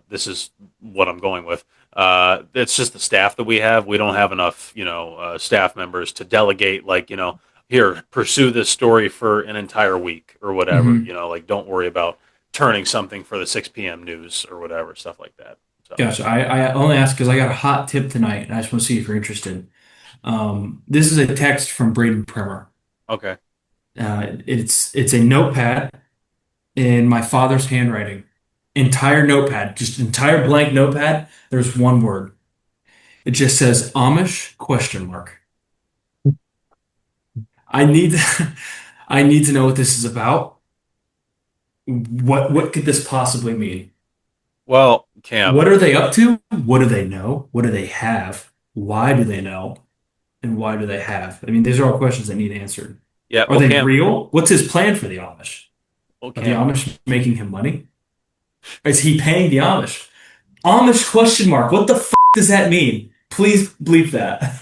this is what I'm going with. It's just the staff that we have. We don't have enough, staff members to delegate, like, here, pursue this story for an entire week or whatever. mhm. Like, don't worry about turning something for the 6 p.m. news or whatever, stuff like that. So, Gotcha. I only asked because I got a hot tip tonight, and I just want to see if you're interested. This is a text from Braden Primer. okay. It's a notepad in my father's handwriting. Entire notepad, just entire blank notepad. There's one word. It just says Amish question mark. I need I need to know what this is about. What could this possibly mean? Well, Cam, What are they up to? What do they know? What do they have? Why do they know? And why do they have? I mean, these are all questions that need answered. yeah, Are they real? What's his plan for the Amish? Are the Cam, Amish making him money? Is he paying the Amish? Amish question mark. What the f does that mean? Please bleep that.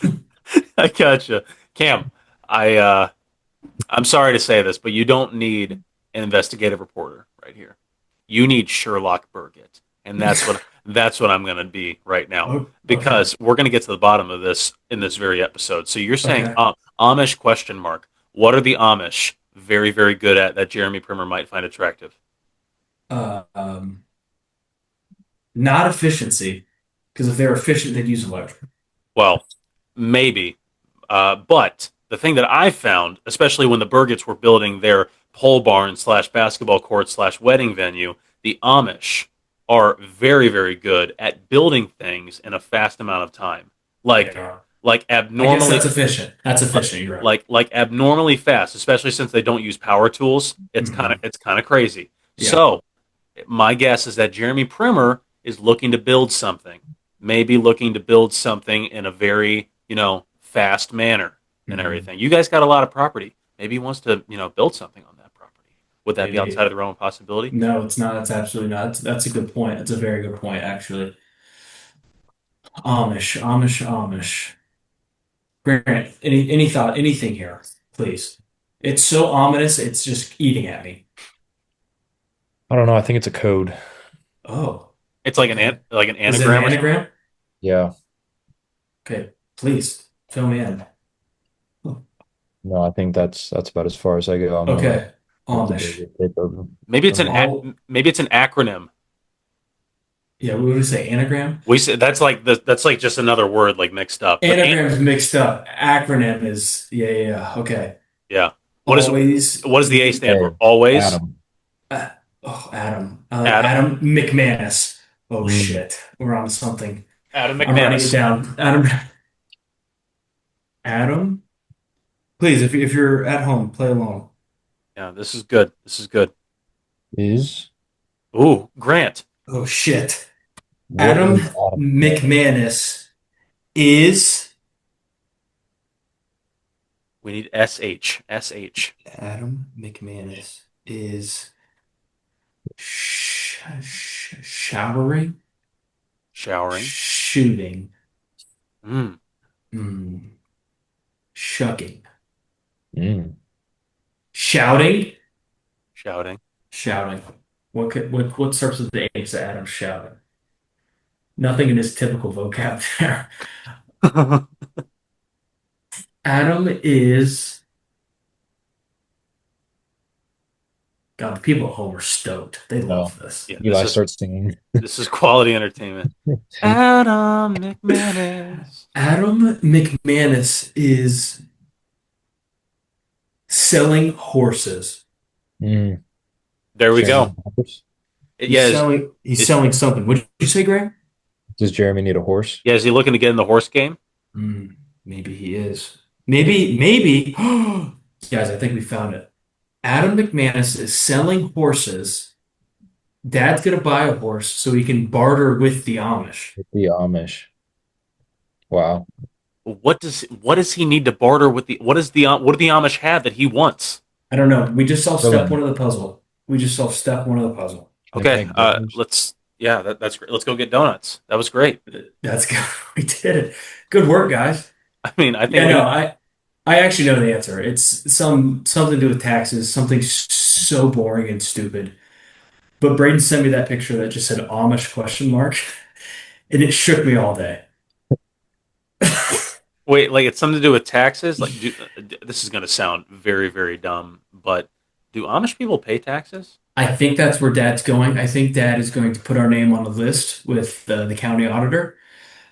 I gotcha. Cam, I, uh, I'm sorry to say this, but you don't need an investigative reporter right here. You need Sherlock Burgett, and that's what I'm going to be right now Oh, okay. because we're going to get to the bottom of this in this very episode. So you're saying Okay. Amish question mark? What are the Amish very very good at that Jeremy Primer might find attractive? Uh, um, Not efficiency, because if they're efficient, they'd use electric. Well, maybe, but the thing that I found, especially when the Burgetts were building their pole barn slash basketball court slash wedding venue, the Amish are very, very good at building things in a fast amount of time. Like, Yeah. like I guess abnormally, that's efficient. That's efficient. You're right. like abnormally fast, especially since they don't use power tools. Hmm. It's kind of crazy. Yeah. So my guess is that Jeremy Primer is looking to build something, maybe looking to build something in a very, fast manner and Hmm. everything. You guys got a lot of property. Maybe he wants to, build something on that property. Would that be outside Maybe. of the realm of possibility? No, it's not. It's absolutely not. That's a good point. That's a very good point, actually. Amish, Amish, Amish. Grant, any thought, anything here, please? It's so ominous, it's just eating at me. I don't know. I think it's a code. Oh, It's okay. like an Is it an anagram or something. anagram? Yeah. Okay, please fill me in. No, I think that's about as far as I go. I'm gonna Okay, let the Amish. David take over. Maybe it's Amish. All maybe it's an acronym. yeah, we would say anagram. We say that's like that's like just another word like mixed up. But Anagram is mixed up. Acronym is yeah. Okay. yeah, Always. what does the A stand Hey, for? Always. Adam. Uh, oh, Adam. I like Adam Adam McManus. Oh Mm, shit, we're on something. Adam I'm writing it McManus. down. Adam. Adam. Please, if you're at home, play along. Yeah, this is good. This is good. is Ooh, Grant. Oh shit. what Adam is Adam McManus? McManus is We need SH. SH. Adam McManus is showering, Showering. shooting, Mm, mm, shucking, Mm, shouting, shouting. shouting. What starts with the H that Adam's shouting? Nothing in his typical vocab there. Adam is God. The people at home are stoked. They no. love this. Yeah, Eli starts singing. this is quality entertainment. Adam McManus. Adam McManus is selling horses. Mm, There we Jeremy go. need a horse? He's Yeah, selling he's is selling something. What did you say, Greg? Does Jeremy need a horse? yeah, is he looking to get in the horse game? Maybe he is. Maybe. Guys, I think we found it. Adam McManus is selling horses. Dad's gonna buy a horse so he can barter with the Amish. The Amish. Wow. What does he need to barter with the what do the Amish have that he wants? I don't know. We just solved step one Villain. of the puzzle. We just solved step one of the puzzle. They Okay, make donuts. let's yeah, that's great. Let's go get donuts. That was great. That's good. We did it. Good work, guys. I mean, I think Yeah, no, we I actually know the answer. It's something to do with taxes, something so boring and stupid. But Braden sent me that picture that just said Amish question mark, and it shook me all day. wait, like it's something to do with taxes. This is going to sound very very dumb, but do Amish people pay taxes? I think that's where Dad's going. I think Dad is going to put our name on the list with the county auditor.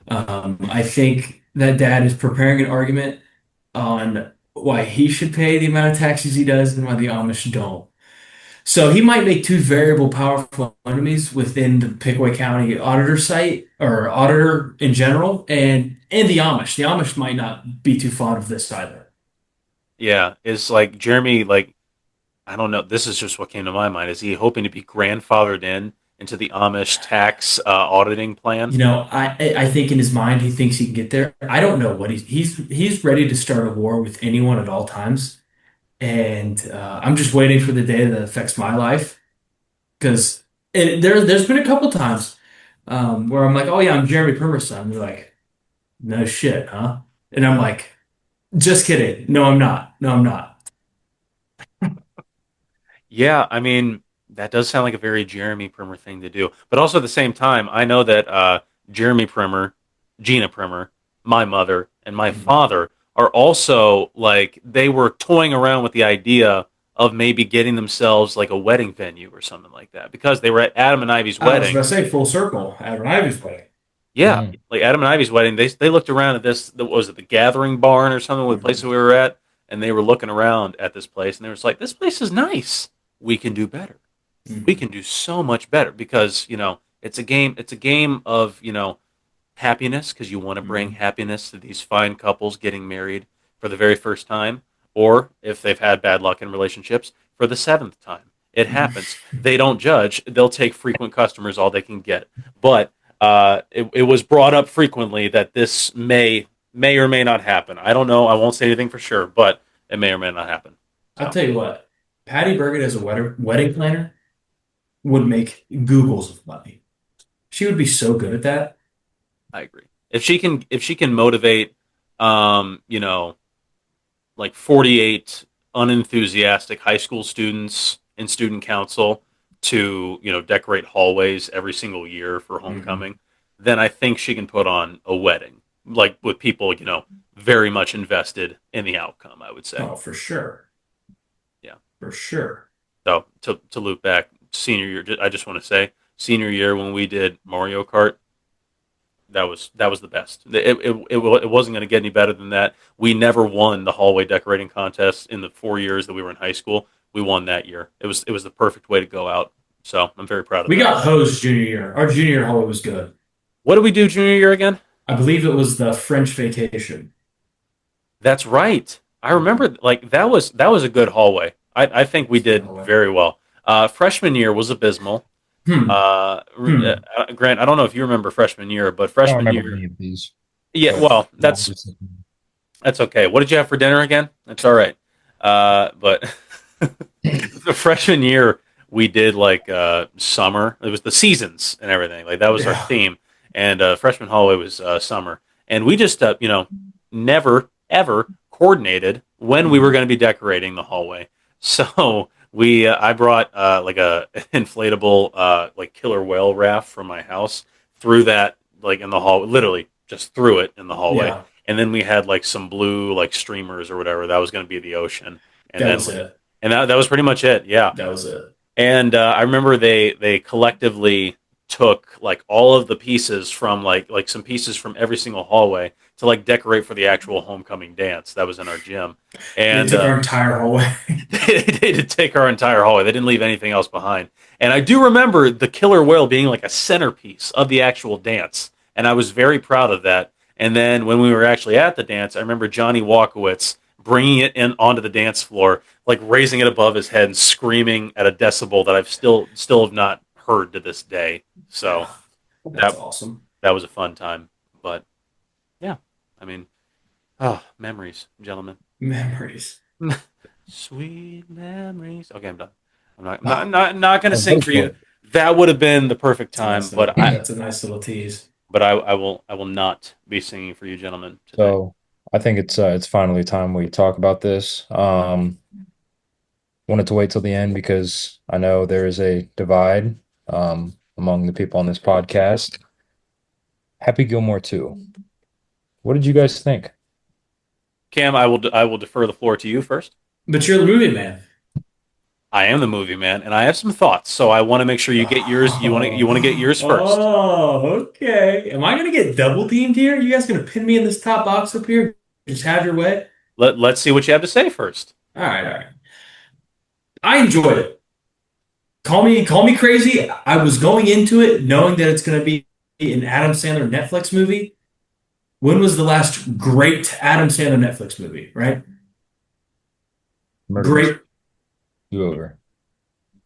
I think that Dad is preparing an argument on why he should pay the amount of taxes he does and why the Amish don't. So he might make two variable powerful enemies within the Pickaway County auditor site or auditor in general and the Amish. The Amish might not be too fond of this either. Yeah, is like Jeremy like I don't know. This is just what came to my mind. Is he hoping to be grandfathered in into the Amish tax auditing plan? You know, I think in his mind he thinks he can get there. I don't know what he's ready to start a war with anyone at all times, and I'm just waiting for the day that affects my life because there's been a couple times where I'm like, oh yeah, I'm Jeremy Primer's son. They're like, no shit, huh? And I'm like, just kidding. No, I'm not. No, I'm not. Yeah, I mean that does sound like a very Jeremy Primer thing to do. But also at the same time, I know that Jeremy Primer, Gina Primer, my mother, and my Mhm. father are also like they were toying around with the idea of maybe getting themselves like a wedding venue or something like that because they were at Adam and Ivy's I was wedding. about to say full circle. Adam Ivy's wedding. Yeah, Mm, like Adam and Ivy's wedding, they looked around at this. What was it, the Gathering Barn or something? The place Mhm. that we were at, and they were looking around at this place, and they were just like, "This place is nice. We can do better. We Mhm. can do so much better because it's a game. It's a game of happiness because you want to bring Mhm. happiness to these fine couples getting married for the very first time, or if they've had bad luck in relationships, for the seventh time. It happens. They don't judge. They'll take frequent customers all they can get. But it was brought up frequently that this may or may not happen. I don't know. I won't say anything for sure, but it may or may not happen. I'll So tell you what, Patty Bergen as a wedding planner would make Googles of money. She would be so good at that. I agree. If she can motivate, you know, like 48 unenthusiastic high school students in student council to decorate hallways every single year for Mhm. homecoming, then I think she can put on a wedding. like with people, very much invested in the outcome, I would say. Oh, for sure. Yeah. For sure. So to loop back, senior year, I just want to say, senior year when we did Mario Kart, that was the best. It wasn't going to get any better than that. We never won the hallway decorating contest in the 4 years that we were in high school. We won that year. It was the perfect way to go out. So I'm very proud of We that. got hosed junior year. Our junior year hallway was good. What did we do junior year again? I believe it was the French vacation. That's right. I remember like that was a good hallway. I think we It's a good did hallway. very well. Freshman year was abysmal. Hmm. Hmm. Grant, I don't know if you remember freshman year, but I don't freshman remember year, any of these, yeah. but Well, I'm that's just that's okay. What did you have for dinner again? That's all right. But the freshman year we did like summer. It was the seasons and everything. Like that was our Yeah. theme. And freshman hallway was summer. And we just never ever coordinated when we were going to be decorating the hallway. So we I brought like a inflatable like killer whale raft from my house, threw that like in the hall, literally just threw it in the hallway. Yeah. And then we had like some blue like streamers or whatever that was going to be the ocean. And That then was it. that was pretty much it. Yeah. That was it. And I remember they collectively took like all of the pieces from like some pieces from every single hallway to like decorate for the actual homecoming dance that was in our gym. They And took our entire hallway. they did take our entire hallway. They didn't leave anything else behind. And I do remember the killer whale being like a centerpiece of the actual dance, and I was very proud of that. And then when we were actually at the dance, I remember Johnny Walkowitz bringing it in onto the dance floor, like raising it above his head and screaming at a decibel that I've still have not heard to this day. So That's that awesome. that was a fun time. But yeah, I mean, oh, memories, gentlemen. Memories. Sweet memories. Okay, I'm done. oh, I'm not going to that sing was for you. fun. That would have been the perfect That's a time, nice but little, I that's a nice little tease. but I will not be singing for you, gentlemen, today. So I think it's finally time we talk about this. Wanted to wait till the end because I know there is a divide among the people on this podcast. Happy Gilmore 2. What did you guys think? Cam, I will defer the floor to you first. But you're the movie man. I am the movie man, and I have some thoughts, so I want to make sure you get yours. You want to get Oh, yours first. oh, okay. Am I gonna get double teamed here? You guys gonna pin me in this top box up here? Just have your way? Let's see what you have to say first. All right, all right. I enjoyed it. Call me crazy. I was going into it knowing that it's gonna be an Adam Sandler Netflix movie. When was the last great Adam Sandler Netflix movie, right? Murder Mystery Great. Do Over.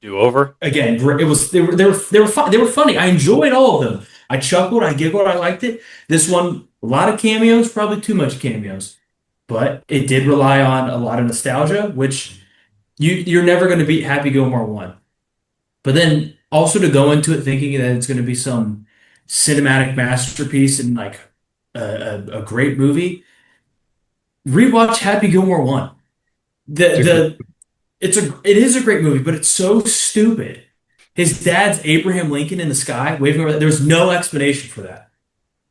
Do over. Again, it was they were funny. I enjoyed all of them. I chuckled, I giggled, I liked it. This one, a lot of cameos, probably too much cameos, but it did rely on a lot of nostalgia, which you're never going to beat Happy Gilmore 1. But then also to go into it thinking that it's going to be some cinematic masterpiece and like a great movie, rewatch Happy Gilmore 1. It's a great The it is a great movie, but it's so stupid. His dad's Abraham Lincoln in the sky waving over that. There's no explanation for that.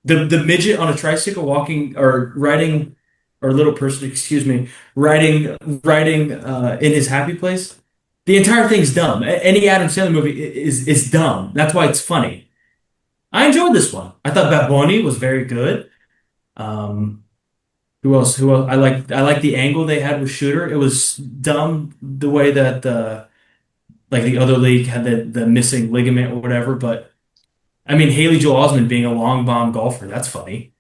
The midget on a tricycle walking or riding or little person, excuse me, riding in his happy place. The entire thing's dumb. Any Adam Sandler movie is dumb. That's why it's funny. I enjoyed this one. I thought Bad Bunny was very good. Um, who else? Who else? I like the angle they had with Shooter. It was dumb the way that like the other league had the missing ligament or whatever. But I mean, Haley Joel Osment being a long bomb golfer, that's funny.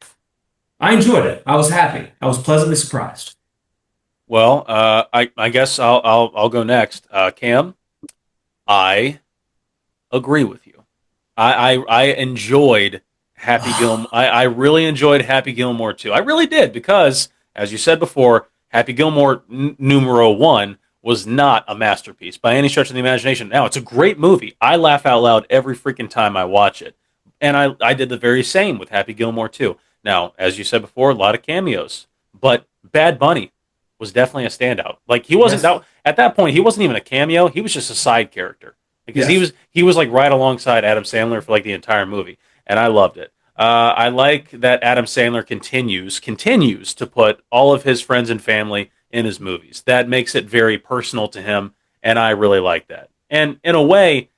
I enjoyed it. I was happy. I was pleasantly surprised. Well, I guess I'll go next. Cam, I agree with you. I enjoyed Happy Gilmore. I really enjoyed Happy Gilmore too. I really did because, as you said before, Happy Gilmore numero one was not a masterpiece by any stretch of the imagination. Now it's a great movie. I laugh out loud every freaking time I watch it, and I did the very same with Happy Gilmore too. Now, as you said before, a lot of cameos, but Bad Bunny was definitely a standout. Like he wasn't Yes. that at that point. He wasn't even a cameo. He was just a side character because he Yes. was he was like right alongside Adam Sandler for like the entire movie, and I loved it. I like that Adam Sandler continues to put all of his friends and family in his movies. That makes it very personal to him, and I really like that. And in a way,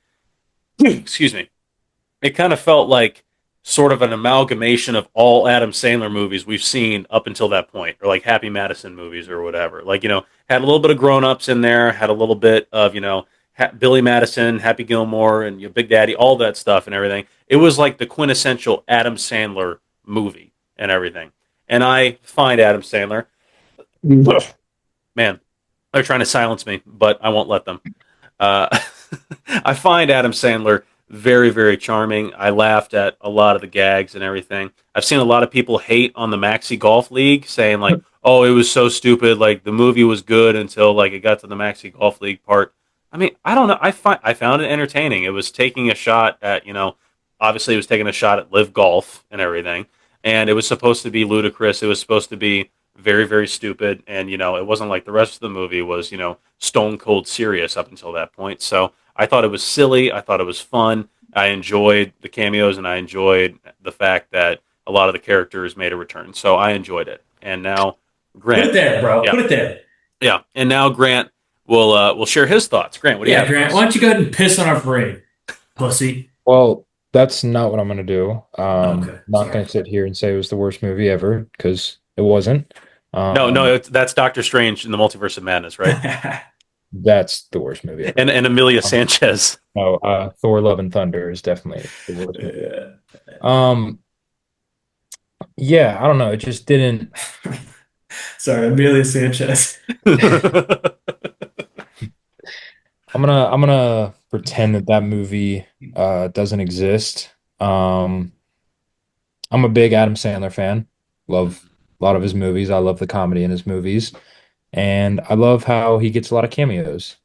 excuse me, it kind of felt like sort of an amalgamation of all Adam Sandler movies we've seen up until that point, or like Happy Madison movies or whatever. Like, had a little bit of Grown Ups in there, had a little bit of, Billy Madison, Happy Gilmore, and Big Daddy, all that stuff and everything. It was like the quintessential Adam Sandler movie and everything. And I find Adam Sandler, man, they're trying to silence me, but I won't let them. Uh, I find Adam Sandler very, very charming. I laughed at a lot of the gags and everything. I've seen a lot of people hate on the Maxi Golf League, saying like, "Oh, it was so stupid. Like the movie was good until like it got to the Maxi Golf League part." I mean, I don't know. I found it entertaining. It was taking a shot at obviously it was taking a shot at live golf and everything, and it was supposed to be ludicrous. It was supposed to be very, very stupid, and it wasn't like the rest of the movie was stone cold serious up until that point. So I thought it was silly. I thought it was fun. I enjoyed the cameos, and I enjoyed the fact that a lot of the characters made a return. So I enjoyed it. And now Put Grant, it there, bro. yeah, Put it there. yeah, and now Grant will share his thoughts. Grant, what do you Yeah, have for Grant, why us? don't you go ahead and piss on our parade, pussy? Well, that's not what I'm gonna do. Okay, Not sorry. gonna sit here and say it was the worst movie ever because it wasn't. No, Um, no, that's Doctor Strange in the Multiverse of Madness, right? that's the worst movie And ever. and Amelia Um, Sanchez. no, Thor: Love and Thunder is definitely the worst movie ever. Yeah. Yeah, I don't know. It just didn't. Sorry, Amelia Sanchez. I'm gonna pretend that that movie doesn't exist. Um, I'm a big Adam Sandler fan. Love a lot of his movies. I love the comedy in his movies, and I love how he gets a lot of cameos.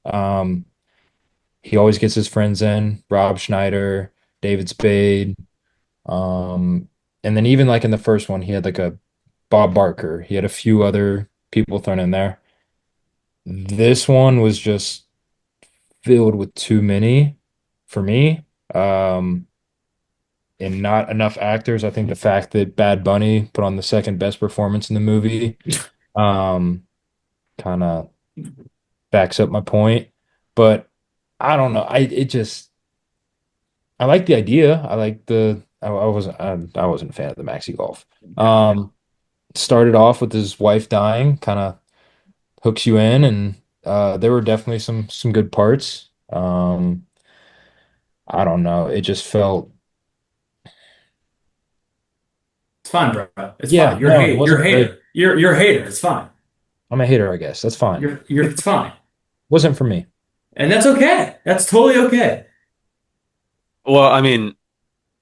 He always gets his friends in, Rob Schneider, David Spade, um, and then even like in the first one, he had like a Bob Barker. He had a few other people thrown in there. This one was just filled with too many for me. Um, and not enough actors. I think the fact that Bad Bunny put on the second best performance in the movie um, kind of backs up my point. But I don't know. I like the idea. I like I wasn't a fan of the Maxi Golf. Yeah. Started off with his wife dying, kind of hooks you in, and there were definitely some good parts. I don't know. It just felt It's fine, bro. It's yeah, fine. You're a no, it hate. You're a wasn't great. hater. You're a hater. It's fine. I'm a hater, I guess. That's fine. You're it's fine. Wasn't for me. And that's okay. That's totally okay. Well, I mean,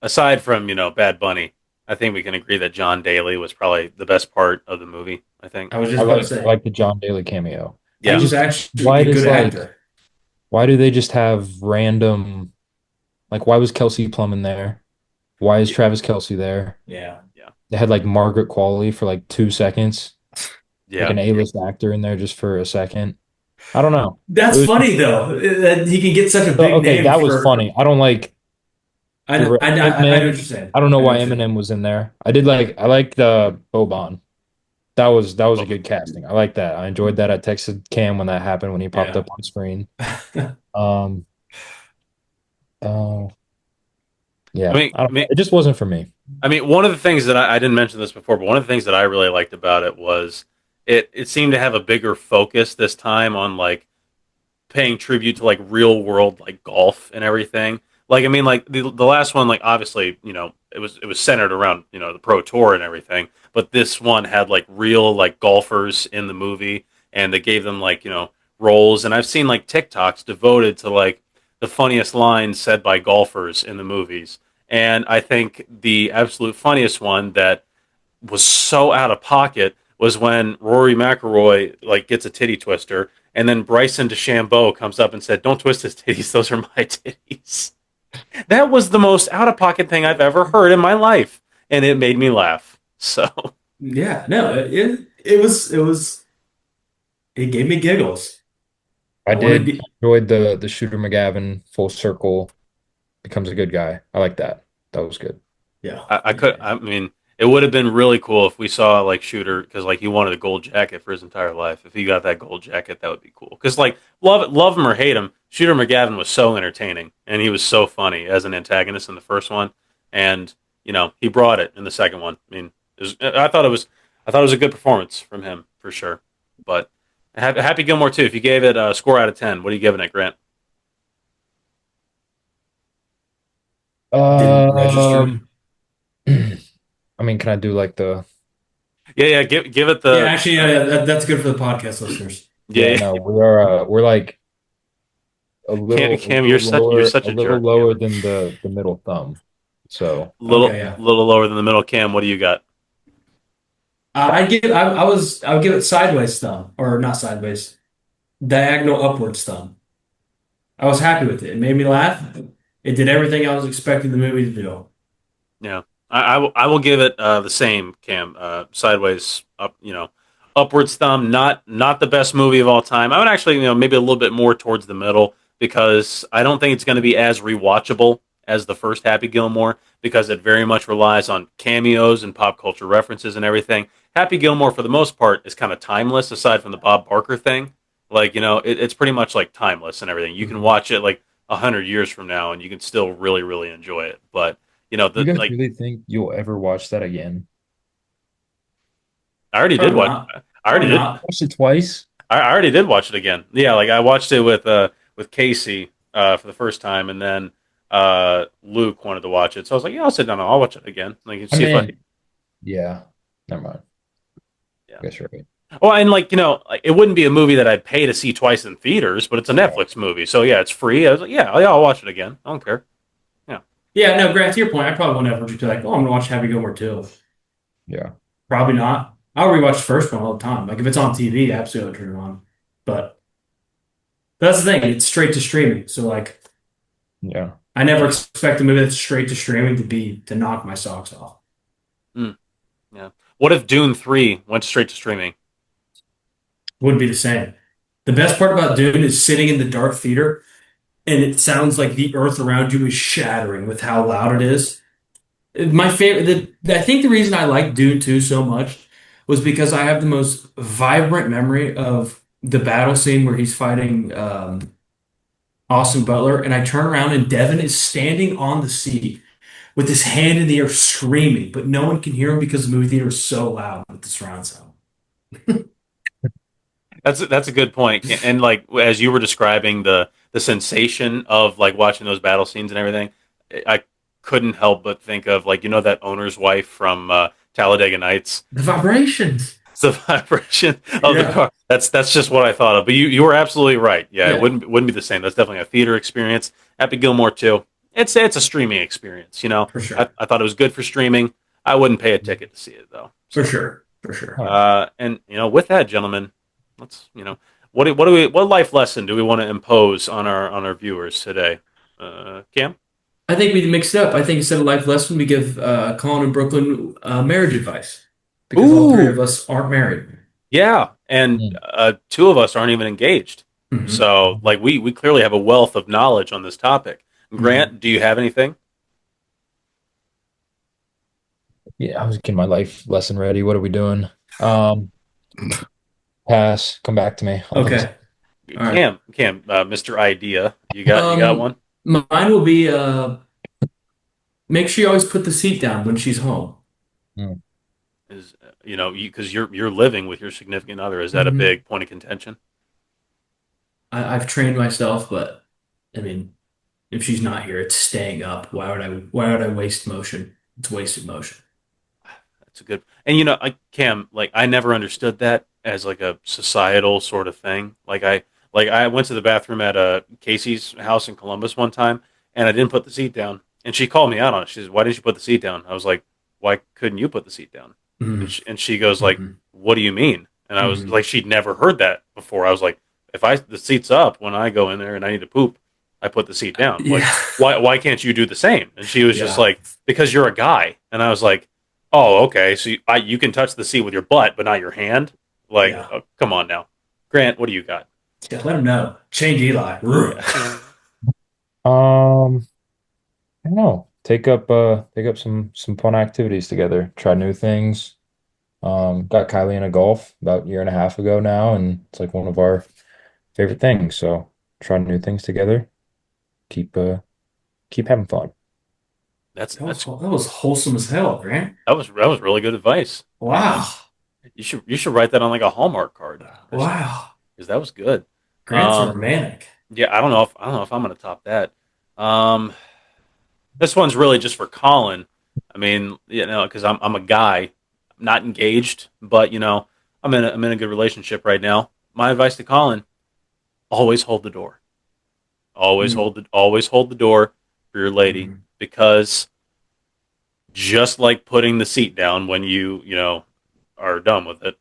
aside from Bad Bunny, I think we can agree that John Daly was probably the best part of the movie. I think. I was I just about to like I say like the John Daly cameo. I he Yeah. was just actually why a does good like actor. why do they just have random like why was Kelsey Plum in there? Why is Travis Kelsey there? Yeah. Yeah. They had like Margaret Qualley for like 2 seconds, like Yeah. an A-list actor in there just for a second. I don't know. It That's was funny though that he can get such a so, big okay, name that was for. funny. I don't like the re- I know what you're Eminem. saying. I don't know I know why what you're saying. Eminem was in there. I like the Boban. That was a good casting. I like that. I enjoyed that. I texted Cam when that happened when he popped Yeah. up on screen. Um, oh I yeah, mean, I I don't know. mean, It just wasn't for me. I mean, one of the things that I didn't mention this before, but one of the things that I really liked about it was it seemed to have a bigger focus this time on like paying tribute to like real world like golf and everything. Like I mean, like the last one, like obviously it was centered around the pro tour and everything, but this one had like real like golfers in the movie, and they gave them like roles. And I've seen like TikToks devoted to like the funniest lines said by golfers in the movies. And I think the absolute funniest one that was so out of pocket was when Rory McIlroy like gets a titty twister, and then Bryson DeChambeau comes up and said, "Don't twist his titties; those are my titties." That was the most out of pocket thing I've ever heard in my life, and it made me laugh. So Yeah. No. It gave me giggles. I I want to did be. enjoyed the Shooter McGavin full circle becomes a good guy. I like that. That was good. Yeah. I Yeah. could. I mean, it would have been really cool if we saw like Shooter because like he wanted a gold jacket for his entire life. If he got that gold jacket, that would be cool. Because like love him or hate him, Shooter McGavin was so entertaining and he was so funny as an antagonist in the first one, and he brought it in the second one. I mean, I thought it was a good performance from him for sure. But Happy Gilmore too. If you gave it a score out of 10, what are you giving it, Grant? Didn't register. Um, I mean, can I do like the Yeah, yeah. Give it Yeah, the actually, yeah, that's good for the podcast listeners. yeah, yeah. no, we are we're like Cam, you're such a a little jerk, Cam. lower than the middle thumb. So Okay, Little yeah. little lower than the middle. Cam, what do you got? I would give it sideways thumb, or not sideways, diagonal upward thumb. I was happy with it. It made me laugh. It did everything I was expecting the movie to do. Yeah, I will give it the same, Cam. Sideways up, upwards thumb. Not the best movie of all time. I would actually, maybe a little bit more towards the middle because I don't think it's going to be as rewatchable as the first Happy Gilmore because it very much relies on cameos and pop culture references and everything. Happy Gilmore, for the most part, is kind of timeless aside from the Bob Barker thing. Like, it's pretty much like timeless and everything. You can Mhm. watch it like 100 years from now and you can still really, really enjoy it. But you the guys like really think you'll ever watch that again? I already did Probably watch. not. I already Probably did. not. Watched it twice. I already did watch it again. Yeah, like I watched it with Casey for the first time, and then Luke wanted to watch it, so I was like, yeah, I'll sit down. And I'll watch it again. Like I see if I mean, yeah. Never mind. yeah. I guess you're right. Well, and like like, it wouldn't be a movie that I'd pay to see twice in theaters, but it's a Right. Netflix movie, so yeah, it's free. I was like, yeah, I'll watch it again. I don't care. Yeah. Yeah, no, Grant, to your point, I probably won't ever just be like, oh, I'm gonna watch Happy Gilmore too. Yeah. Probably not. I'll rewatch the first one all the time. Like if it's on TV, I absolutely turn it on. But that's the thing, it's straight to streaming. So like Yeah. I never expect a movie that's straight to streaming to knock my socks off. Mm, yeah. What if Dune 3 went straight to streaming? Wouldn't be the same. The best part about Dune is sitting in the dark theater and it sounds like the earth around you is shattering with how loud it is. My favorite, I think the reason I like Dune 2 so much was because I have the most vibrant memory of the battle scene where he's fighting Austin Butler, and I turn around and Devin is standing on the seat with his hand in the air screaming, but no one can hear him because the movie theater is so loud with the surround sound. That's a good point. And like as you were describing the sensation of like watching those battle scenes and everything, I couldn't help but think of like that owner's wife from Talladega Nights. The vibrations. It's the vibration of the Yeah. car. That's just what I thought of. But you were absolutely right. Yeah, it Yeah, wouldn't be the same. That's definitely a theater experience. Happy Gilmore too. It's a streaming experience. for sure. I thought it was good for streaming. I wouldn't pay a ticket to see it though. For So. sure. For sure. All right. And with that, gentlemen, let's what life lesson do we want to impose on our viewers today? Cam? I think we mixed it up. I think instead of life lesson, we give Colin and Brooklyn marriage advice because all three Ooh, of us aren't married. yeah, and Mm. two of us aren't even engaged. Hmm. So like we clearly have a wealth of knowledge on this topic. Hmm. Grant, do you have anything? Yeah, I was getting my life lesson ready. What are we doing? Um, Pass. Come back to me on this. Okay. All right. Cam, Mr. Idea, you got one? Mine will be make sure you always put the seat down when she's home. Mm. Is because you're living with your significant other. Is that a Hmm. big point of contention? I've trained myself, but I mean, if she's not here, it's staying up. Why would I waste motion? It's wasted motion. That's a good. And Cam, like I never understood that as like a societal sort of thing. Like I went to the bathroom at Casey's house in Columbus one time, and I didn't put the seat down, and she called me out on it. She says, "Why didn't you put the seat down?" I was like, "Why couldn't you put the seat down?" Hmm. And she goes like, Hmm. "What do you mean?" And I was Hmm. like, she'd never heard that before. I was like, "If the seat's up when I go in there and I need to poop, I put the seat down. Like, Yeah. why can't you do the same?" And she was just Yeah. like, "Because you're a guy." And I was like, "Oh, okay. So you can touch the seat with your butt, but not your hand. Like, Yeah. come on now, Grant. What do you got?" Yeah. Let him know. Change Eli. Yeah. Um, I don't know. take up some fun activities together, try new things. Got Kylie into golf about a year and a half ago now, and it's like one of our favorite things. So try new things together, keep uh keep having fun. That's That was wholesome as hell, Grant. that was really good advice. Wow. You should write that on like a Hallmark card or something Wow. because that was good. Grant's a Um, romantic. yeah, I don't know if I'm gonna top that. Um, this one's really just for Colin. I mean, because I'm a guy, not engaged, but I'm in a good relationship right now. My advice to Colin: always hold the door. Mm, Always hold the door for your lady mm. because just like putting the seat down when you are done with it,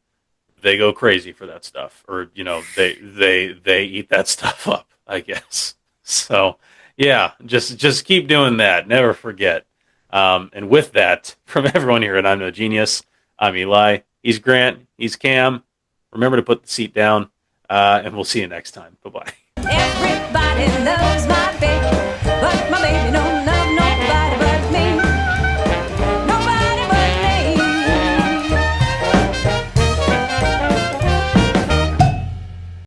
they go crazy for that stuff, or they eat that stuff up, I guess. So yeah, just keep doing that. Never forget. And with that, from everyone here, and I'm no genius. I'm Eli. He's Grant. He's Cam. Remember to put the seat down, and we'll see you next time. Bye bye. Everybody loves my